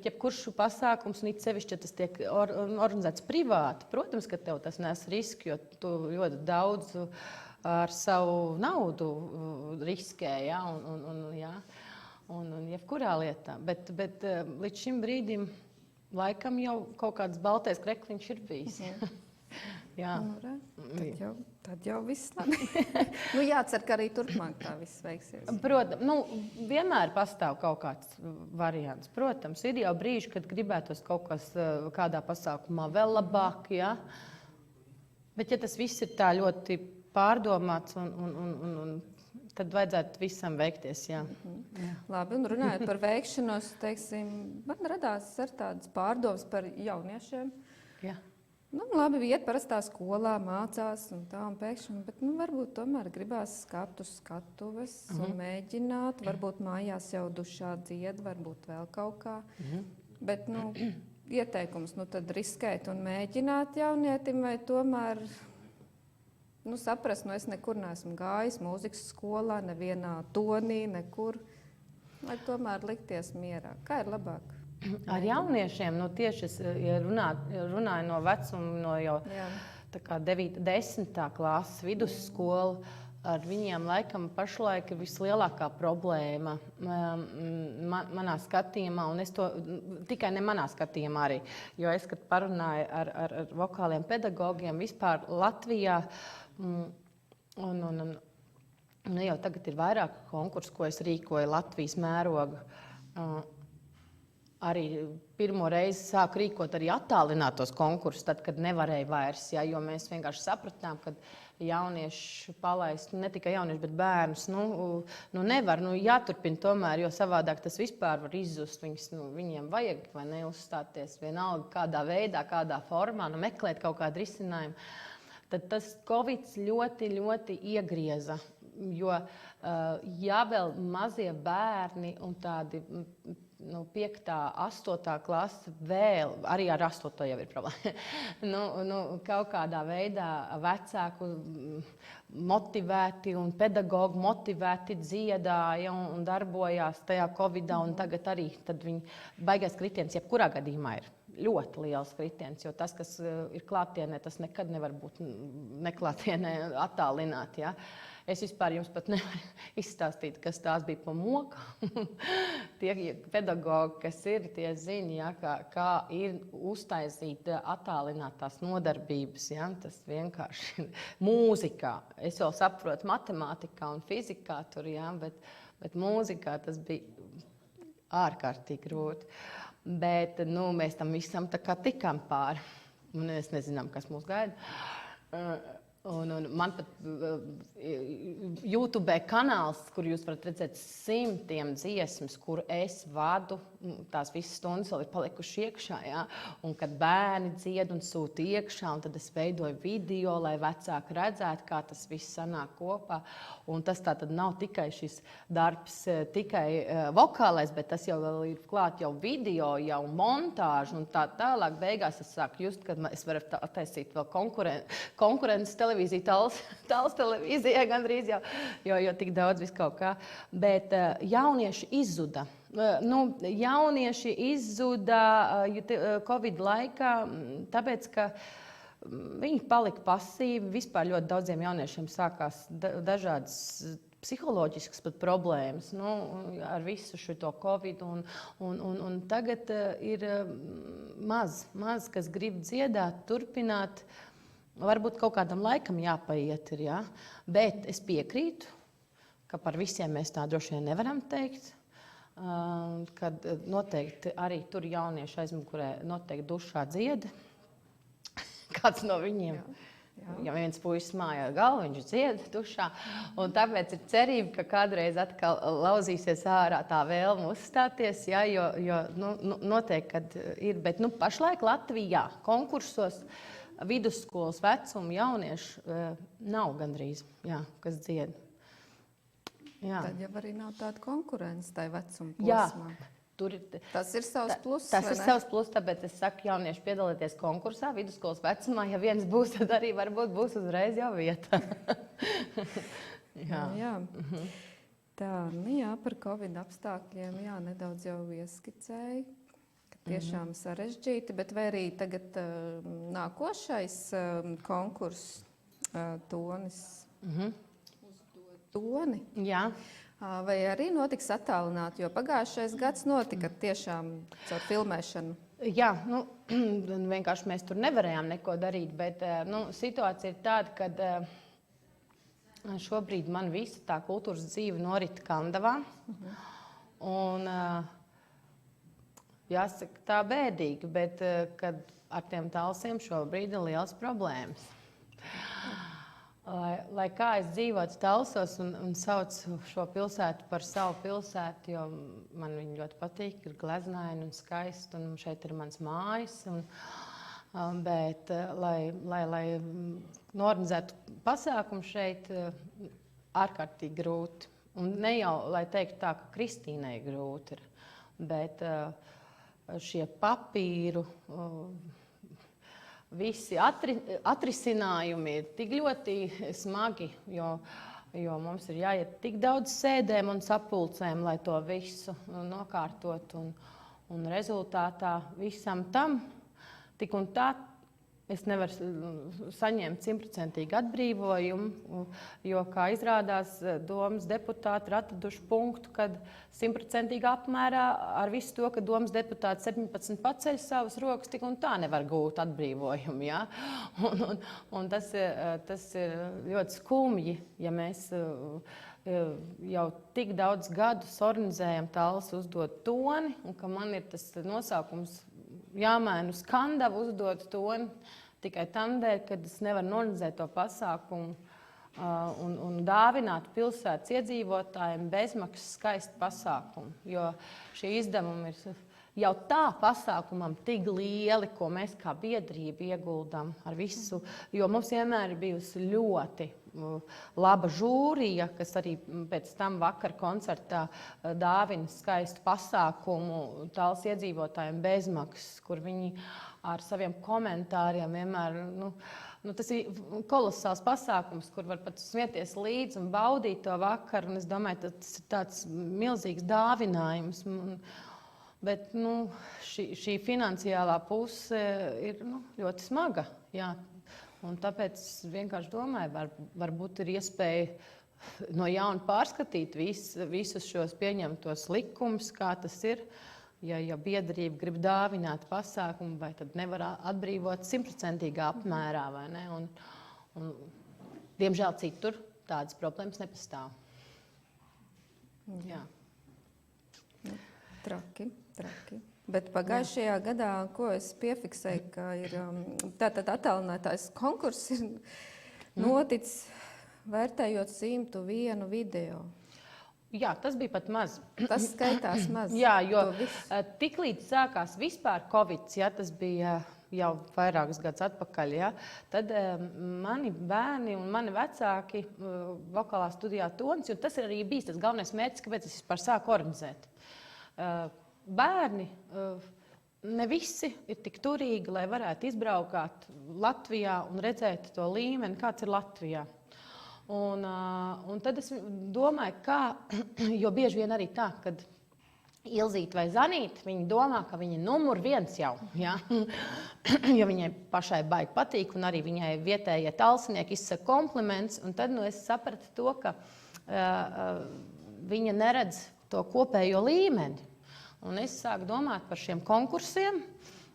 jebkurš pasākums, un it sevišķi, ja tas tiek organizēts privāti, protams, ka tev tas nes risku, jo tu ļoti daudz ar savu naudu riskē, ja, un jebkurā lietā. Bet līdz šim brīdim laikam jau kaut kāds baltais krekliņš ir bijis. Jā. Tad jau viss labi. Jācer, ka arī turpmāk tā viss veiksies. Protams, vienmēr pastāv kaut kāds variants. Protams, ir jau brīži, kad gribētos kaut kas kādā pasākumā vēl labāk, ja? Bet ja tas viss ir tā ļoti pārdomāts tad vajadzētu visam veikties, jā. Labi, un runājot par veikšanos, teiksim, man radās ar tādas pārdomas par jauniešiem. Jā. Labi, iet parastā skolā, mācās un tā, un pēkšņi, bet varbūt tomēr gribās skatu skatuves un mēģināt, varbūt mājās jau dušā dzied, varbūt vēl kaut kā. Bet, ieteikums, tad riskēt un mēģināt jaunietim, vai tomēr saprast, es nekur neesmu gājis mūzikas skolā, nevienā tonī, nekur, vai tomēr likties mierā. Kā ir labāk? Ar jauniešiem, tieši es runāju no vecuma, no jau tā kā 9. 10. klases vidusskola, ar viņiem laikam pašlaik ir vislielākā problēma manā skatījumā, un es to tikai ne manā skatījumā arī, jo es, kad parunāju ar vokāliem pedagogiem vispār Latvijā, jau tagad ir vairāk konkursu, ko es rīkoju Latvijas mērogu. arī pirmo reizi sāku rīkot arī attālinātos konkursus, tad, kad nevarēja vairs, ja, jo mēs vienkārši sapratām, ka jaunieši palaist, ne tikai jaunieši, bet bērnus, nevar, jāturpina tomēr, jo savādāk tas vispār var izzust, viņiem vajag vai neuzstāties vienalga kādā veidā, kādā formā, meklēt kaut kādu risinājumu. Tad tas Covid ļoti, ļoti iegrieza, jo ja vēl mazie bērni un tādi 5., 8. klase vēl, arī ar 8. jau ir problēma, kaut kādā veidā vecāku motivēti un pedagogi motivēti dziedāja un darbojās tajā Covidā, un tagad arī tad viņi baigais kritiens, jebkurā gadījumā ir ļoti liels kritiens, jo tas, kas ir klātienē, tas nekad nevar būt neklātienē attālināt, ja. Es vispār jums pat nevaru izstāstīt, kas tās bija pa mokām. Tie pedagogi, kas ir, tie zina, ja, kā ir uztaisīt attālinātās nodarbības. Ja, tas vienkārši ir mūzikā. Es vēl saprotu matemātikā un fizikā tur, ja, bet mūzikā tas bija ārkārtīgi grūti. Bet mēs tam visam tā kā tikām pāri. Un mēs nezinām, kas mūs gaida. Un man pat YouTube kanāls, kur jūs varat redzēt simtiem dziesmas, kur es vadu, tās visas stundas vēl ir palikuši iekšā, ja? Un kad bērni dzied un sūta iekšā, un tad es veidoju video, lai vecāki redzētu, kā tas viss sanāk kopā. Un tas tā tad nav tikai šis darbs, tikai vokālais, bet tas jau vēl ir klāt jau video, jau montāžu un tā tālāk. Beigās es sāku just, kad es varu attaisīt vēl konkurences televīziju, tāls televīzijā gandrīz jau, jo tik daudz vis kaut kā. Bet jaunieši izzuda. Jaunieši izzuda Covid laikā, tāpēc, ka viņi palika pasīvi. Vispār ļoti daudziem jauniešiem sākās dažādas psiholoģiskas pat problēmas ar visu šo Covid. Un tagad ir maz, kas grib dziedāt, turpināt. Varbūt kaut kādam laikam jāpaiet ir, ja? Bet es piekrītu, ka par visiem mēs tā droši vien nevaram teikt. Kad noteikti arī tur jaunieši aizmugurē noteikti dušā dzied. Kāds no viņiem. Jā. Ja viens puisis mājā galvu, viņš dzied dušā. Un tāpēc ir cerība, ka kādreiz atkal lauzīsies ārā tā vēlme uzstāties, ja, jo noteikti, kad ir. Bet pašlaik Latvijā konkursos vidusskolas vecuma jaunieši nav gandrīz, jā, kas dzied. Jā. Tad jau arī nav tāda konkurence tai vecuma posmā. Tas ir savs pluss. Tas ir savs pluss, tāpēc es saku, jaunieši piedalieties konkursā vidusskolas vecumā. Ja viens būs, tad arī varbūt būs uzreiz jau vieta. Jā. Tā, par Covid apstākļiem nedaudz jau ieskicēju. Tiešām sarežģīti, bet vai arī tagad nākošais konkurss tonis uzdod toni? Jā. Vai arī notiks attālināt, jo pagājušais gads notika tiešām caur filmēšanu? Jā, vienkārši mēs tur nevarējām neko darīt, bet situācija ir tāda, ka šobrīd man visa tā kultūras dzīve norit Kandavā. Un jāsaka tā bēdīgi, bet kad ar tiem talsiem šobrīd ir liels problēmas. Lai kā es dzīvotu talsos un saucu šo pilsētu par savu pilsētu, jo man viņa ļoti patīk, ir gleznaina un skaista, un šeit ir mans mājas. Bet, lai norganizētu pasākumu šeit, ārkārtīgi grūti. Un ne jau, lai teiktu tā, ka Kristīnai grūti ir, bet šie papīru, visi atrisinājumi ir tik ļoti smagi, jo mums ir jāiet tik daudz sēdēm un sapulcēm, lai to visu nokārtot. Un rezultātā visam tam tik un tā es nevaru saņemt 100% atbrīvojumu, jo, kā izrādās, domas deputāti ir atraduši punktu, kad 100% apmērā ar visu to, ka domas deputāti 17 paceļ savas rokas, tik un tā nevar gūt atbrīvojumu. Ja? Un tas ir ļoti skumji, ja mēs jau tik daudz gadus organizējam Tallas uzdot toni, un ka man ir tas nosaukums jāmaina uz Kandavu uzdot toni tikai tam dēļ, kad es nevaru norganizēt to pasākumu un dāvināt pilsētas iedzīvotājiem bezmaksas skaistu pasākumu. Jo šie izdevumi ir jau tā pasākumam tik lieli, ko mēs kā biedrība ieguldam ar visu. Jo mums vienmēr ir bijusi ļoti laba žūrija, kas arī pēc tam vakar koncertā dāvina skaistu pasākumu Tallas iedzīvotājiem bezmaksas, kur viņi ar saviem komentāriem vienmēr, tas ir kolosāls pasākums, kur var pat smieties līdzi un baudīt to vakaru. Un es domāju, tas ir tāds milzīgs dāvinājums. Bet šī finansiālā puse ir ļoti smaga. Jā. Un tāpēc es vienkārši domāju, varbūt ir iespēja no jauna pārskatīt visus šos pieņemtos likumus, kā tas ir. Ja biedrība grib dāvināt pasākumu, vai tad nevar atbrīvot 100% apmērā, vai ne? Un, diemžēl citur tādas problēmas nepastāv. Jā. Traki. Bet pagājušajā gadā, ko es piefiksēju, ka ir tātad attālinātājs konkurss ir noticis vērtējot 101 video. Jā, tas bija pat maz. Tas skaitās maz. Jā, jo tiklīdz sākās vispār Covid, tas bija jau vairākus gadus atpakaļ, tad mani bērni un mani vecāki vokālā studijā Tonis, un tas ir arī bijis tas galvenais mērķis, kāpēc es vispār sāku organizēt. Bērni ne visi ir tik turīgi, lai varētu izbraukāt Latvijā un redzēt to līmeni, kāds ir Latvijā. Un tad es domāju, jo bieži vien arī tā, kad Ilzīte vai Zanīte, viņi domā, ka viņa ir numur 1 jau, jo viņai pašai baigi patīk, un arī viņai vietējie talsinieki izsaka kompliments, un tad es sapratu to, ka viņa neredz to kopējo līmeni. Un es sāku domāt par šiem konkursiem,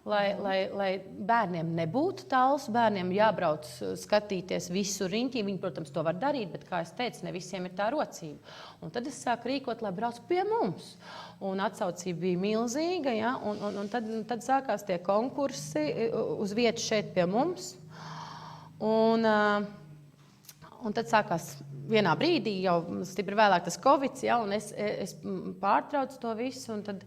lai bērniem nebūtu Tallas, bērniem jābrauc skatīties visu riņķī. Viņi, protams, to var darīt, bet, kā es teicu, ne visiem ir tā rocība. Un tad es sāku rīkot, lai brauc pie mums. Un atsaucība bija milzīga, un tad sākās tie konkursi uz vietas šeit pie mums. Un tad sākās vienā brīdī, jau stipri vēlāk tas Covid, un es pārtraucu to visu, un tad,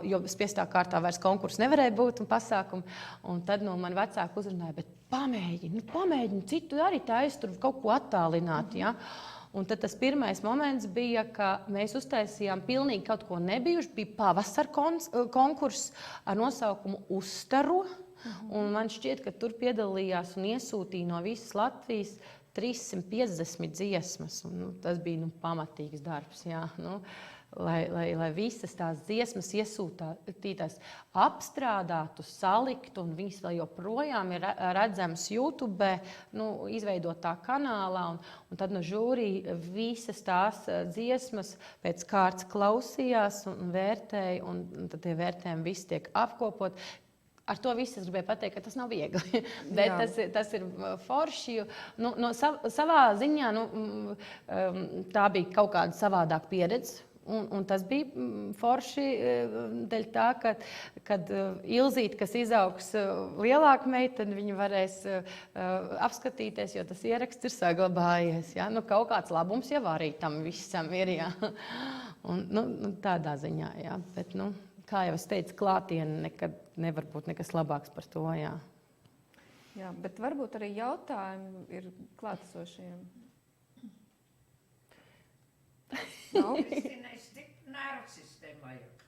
jo spiestā kārtā vairs konkursu nevarēja būt un pasākumu, un tad mani vecāki uzrunāja, bet pamēģini citu arī taisi tur kaut ko attālināt, Un tad tas pirmais moments bija, ka mēs uztaisījām pilnīgi kaut ko nebijuši, bija pavasara konkurss ar nosaukumu Uzstaro, un man šķiet, ka tur piedalījās un iesūtīja no visas Latvijas 350 dziesmas. Un, tas bija pamatīgs darbs, lai visas tās dziesmas iesūtītās apstrādātu, saliktu, un viņas vēl joprojām ir redzamas YouTube, izveidotā kanālā, un tad no žūrija visas tās dziesmas pēc kārtas klausījās un vērtēja, un tad tie vērtējumi visi tiek apkopot. Ar to visu es gribēju pateikt, ka tas nav viegli, bet tas ir forši. Savā ziņā tā bija kaut kāda savādāka pieredze. Un tas bija forši dēļ tā, kad Ilzīte, kas izaugs lielāka meita, viņa varēs apskatīties, jo tas ieraksts ir saglabājies. Kaut kāds labums jau arī tam visam ir. Un, tādā ziņā, bet, kā jau es teicu, klātiene nekad nevar būt nekas labāks par to. Jā, bet varbūt arī jautājumi ir klātesošiem. Kristīnai stipri nervu sistēma vajag.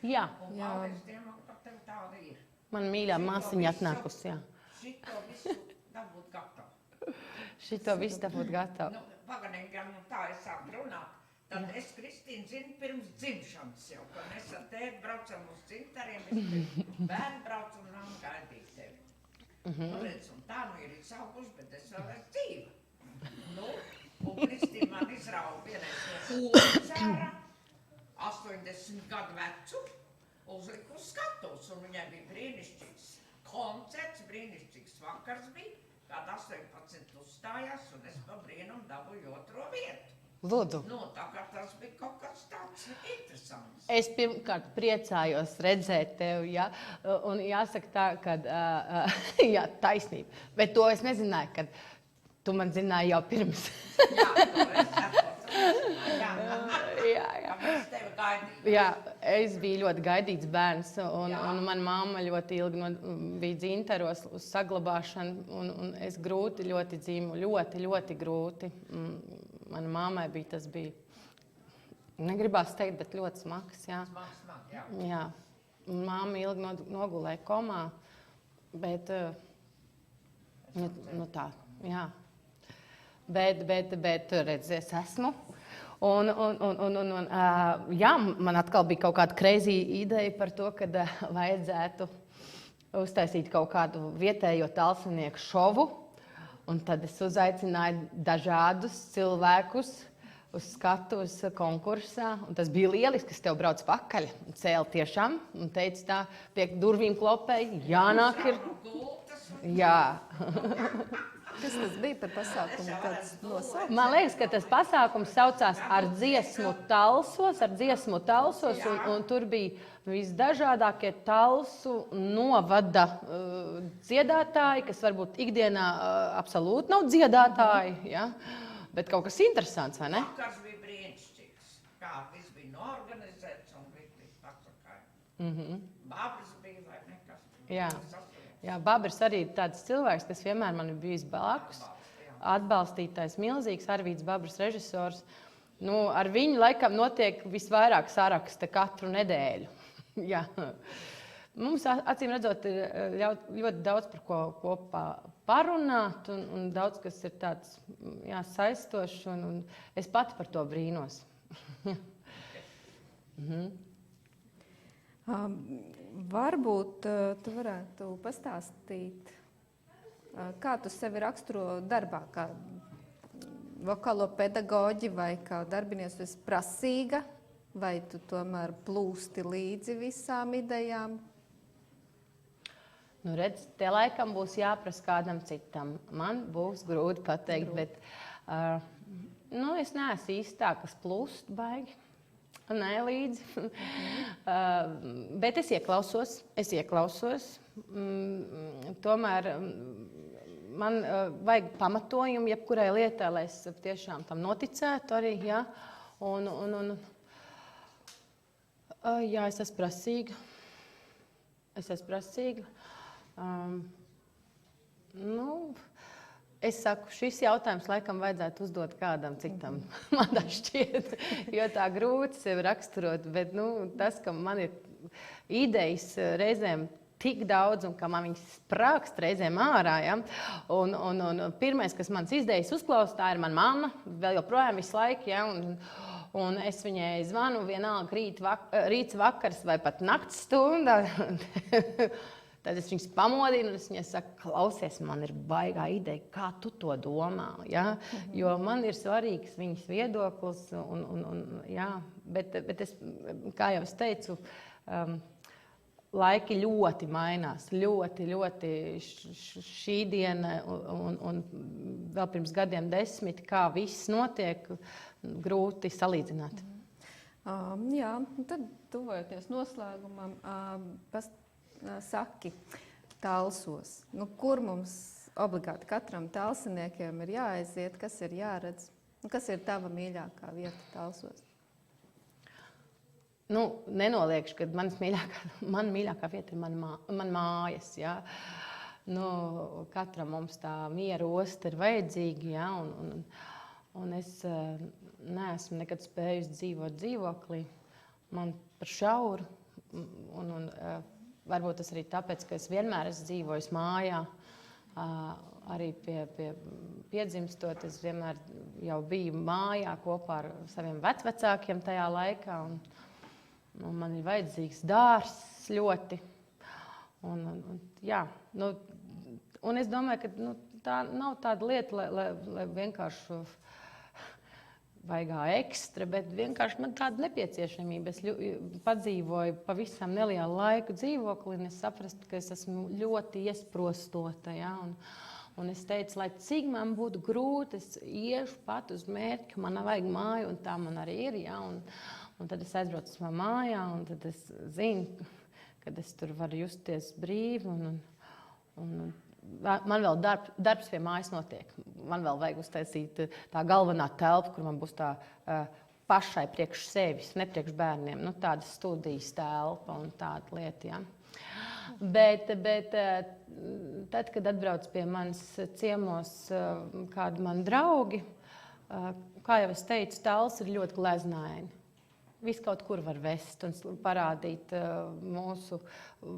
Jā. Un paldies Dievam, ka tev tāda ir. Man mīļā māsiņa atnākusi, Šito visu dabūt gatavu. Šito visu dabūt gatavu. Paganīgi, tā es sāku runāt. Tad es, Kristīna, zinu pirms dzimšanas jau, ka mēs ar tēti braucam uz dzimtariem, bērni brauc un nav gaidīt tevi. Redz, un tā ir izauguši, bet es vēl esmu dzīva. Un Kristīna man izrauga vienreiz no kūras ārā, 80 gadu vecu, uzliku uz skatus, un viņai bija brīnišķīgs koncerts, brīnišķīgs vakars bija, kāda 18 uzstājās, un es pa brīnumu dabūju 2. vietu. Lūdzu. Nu, tā kā tas bija kaut kāds tāds interesants. Es pirmkārt priecājos redzēt tevi, ja? Un jāsaka tā, ka jā, taisnība. Bet to es nezināju, kad tu man zināji jau pirms. Jā, to es saprotu. Jā, mēs tevi gaidījām. Jā, es biju ļoti gaidīts bērns, un mana mamma ļoti ilgi bija dzintaros uz saglabāšanu, un es grūti ļoti dzīvu, ļoti grūti. Mana mammai tas bija, negribās teikt, bet ļoti smags, jā. Smag, jā. Jā, un mamma ilgi nogulēja komā, bet, nu tā, jā. Bet redzies, esmu. Un jā, man atkal bija kaut kāda crazy ideja par to, ka vajadzētu uztaisīt kaut kādu vietējo talsinieku šovu. Un tad es uzaicināju dažādus cilvēkus uz skatuves konkursā. Un tas bija lieliski, kas tev brauc pakaļ. Cēl tiešām un teica tā, pie durvīm klopēja, jānāk ir. Jā. Kas tas bija par pasākumu? Kāds nosaukums? Man liekas, ka tas pasākums saucās ar dziesmu talsos, un tur bija visdažādākie talsu novada dziedātāji, kas varbūt ikdienā absolūti nav dziedātāji, ja? Bet kaut kas interesants, vai ne? Vakars bija brīnišķīgs. Kā viss bija norganizēts un viss bija pasakāji. Babras bija vai nekas. Jā. Jā, Babers arī ir tāds cilvēks, kas vienmēr man ir bijis blakus, atbalstītājs, milzīgs Arvīds Babers režisors. Nu, ar viņu laikam notiek visvairāk saraksta katru nedēļu. Jā. Mums, acīm redzot, ir ļoti daudz par ko kopā parunāt, un daudz, kas ir tāds saistošs, un es pati par to brīnos. Varbūt tu varētu pastāstīt, kā tu sevi raksturo darbā, kā vokālo pedagoģi vai kā darbinieks, tu esi prasīga, vai tu tomēr plūsti līdzi visām idejām? Nu, redz, te laikam būs jāprasa kādam citam. Man būs grūti pateikt, bet es neesmu īstā, kas plūst baigi. Nē, līdzi. Bet es ieklausos. Tomēr man vajag pamatojumu jebkurai lietai, lai es tiešām tam noticētu arī. Ja? Jā, es esmu prasīga. Es saku, šis jautājums laikam vajadzētu uzdot kādam citam, man tā šķiet, jo tā grūti sevi raksturot, bet tas, ka man ir idejas reizēm tik daudz un ka man viņas sprākst reizēm ārā, ja? Un pirmais, kas manas idejas uzklausa, tā ir mana mamma, vēl joprojām visu laiku, ja? Un es viņai zvanu vienalga rīts, vakars vai pat nakts stunda. Tad es viņas pamodinu, un es viņai saku, klausies, man ir baigā ideja, kā tu to domā. Ja? Jo man ir svarīgs viņas viedoklis, bet es, kā jau es teicu, laiki ļoti mainās. Ļoti šī diena un vēl pirms gadiem 10, kā viss notiek, grūti salīdzināt. Jā, tad tuvojoties noslēgumam, saki, talsos. Kur mums obligāti katram talsiniekiem ir jāaiziet, kas ir jāredz? Kas ir tava mīļākā vieta talsos? Nenoliekšu, ka man mīļākā vieta ir man mājas. Ja? Katram mums tā miera osta ir vajadzīga, ja? Un es neesmu nekad spējusi dzīvot dzīvoklī. Man par šauru. Varbūt tas arī tāpēc, ka es vienmēr esmu dzīvojis mājā, arī pie piedzimstot. Es vienmēr jau biju mājā kopā ar saviem vecvecākiem tajā laikā. Un man ir vajadzīgs dārzs ļoti. Un es domāju, ka tā nav tāda lieta, lai vienkārši vaigā ekstra, bet vienkārši man tāda nepieciešamība. Es padzīvoju pavisam nelielu laiku dzīvoklī, un es saprastu, ka es esmu ļoti iesprostota. Ja? Un es teicu, lai cik man būtu grūti, es iešu pat uz mērķi, ka man vajag māju, un tā man arī ir. Ja? Un tad es aizbraucu uz savā mājā, un tad es zinu, kad es tur varu justies brīvi. Un man vēl darbs pie mājas notiek. Man vēl vajag uztaisīt tā galvenā telpa, kur man būs tā pašai priekš sevis, ne priekš bērniem. Nu, tāda studijas telpa un tāda lieta. Ja? Bet tad, kad atbrauc pie manis ciemos kādi mani draugi, kā jau es teicu, tals ir ļoti gleznaini. Viss kaut kur var vest un parādīt mūsu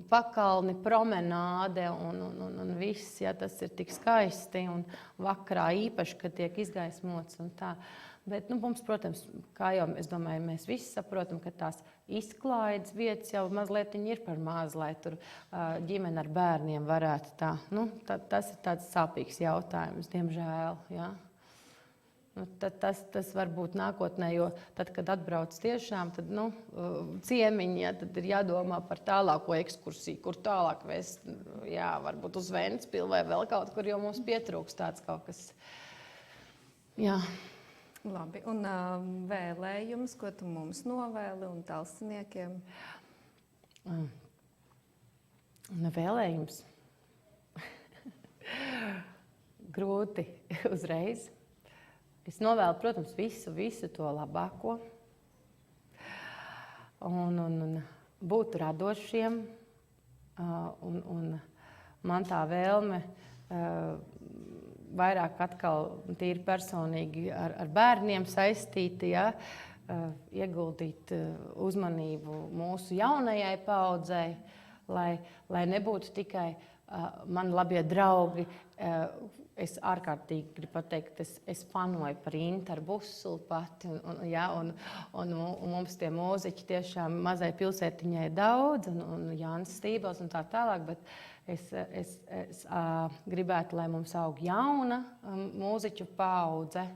pakalni, promenāde un viss, ja tas ir tik skaisti un vakarā īpaši, kad tiek izgaismots un tā. Bet, mums, protams, kā jau es domāju, mēs visi saprotam, ka tās izklaides vietas jau mazliet ir par maz, lai tur ģimene ar bērniem varētu tā. Tas ir tāds sāpīgs jautājums, diemžēl, ja. Tas var būt nākotnē, jo tad, kad atbrauc tiešām, tad, ciemiņi, ja, tad ir jādomā par tālāko ekskursiju, kur tālāk vēst, jā, varbūt uz Ventspilu vai vēl kaut kur, jo mums pietrūks tāds kaut kas, jā. Labi, un vēlējums, ko tu mums novēli un talsiniekiem? Vēlējums? Grūti uzreiz. Es novēlu, protams, visu to labāko un būt radošiem. Un man tā vēlme vairāk atkal tīri personīgi ar bērniem saistīti, ja, ieguldīt uzmanību mūsu jaunajai paaudzei, lai nebūtu tikai mani labie draugi. Es ārkārtīgi gribu pateikt, es fanoju par Interu Busuli pati, un mums tie mūziķi tiešām mazai pilsētiņai daudz, un Jānis Stībels un tā tālāk, bet es gribētu, lai mums aug jauna mūziķu paudze,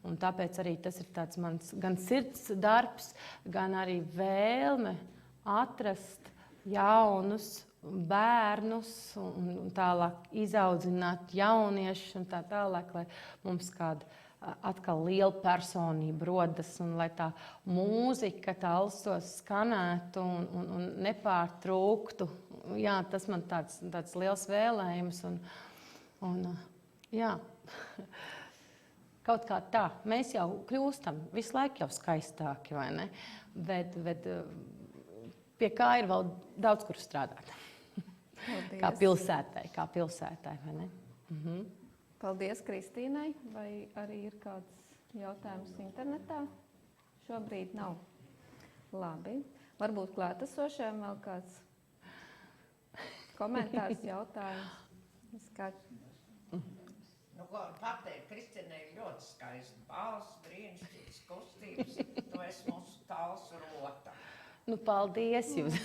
un tāpēc arī tas ir tāds mans gan sirds darbs, gan arī vēlme atrast jaunus bērnus un tālāk izaudzināt jauniešus un tā tālāk, lai mums kāda atkal liela personība rodas un lai tā mūzika talsos skanētu un nepārtrūktu. Jā, tas man tāds liels vēlējums un jā, kaut kā tā. Mēs jau kļūstam visu laiku jau skaistāki, vai ne? Bet pie kā ir vēl daudz kur strādāt. Paldies. Kā pilsētai, vai ne? Paldies Kristīnai. Vai arī ir kāds jautājums internetā? Šobrīd nav. Labi. Varbūt klātesošiem vēl kāds komentārs, jautājums? Nu, ko pateikt, Kristīnai ir ļoti skaista balss, brīnišķīgas kustības. Tu esi mūsu talsu rota. Paldies jums!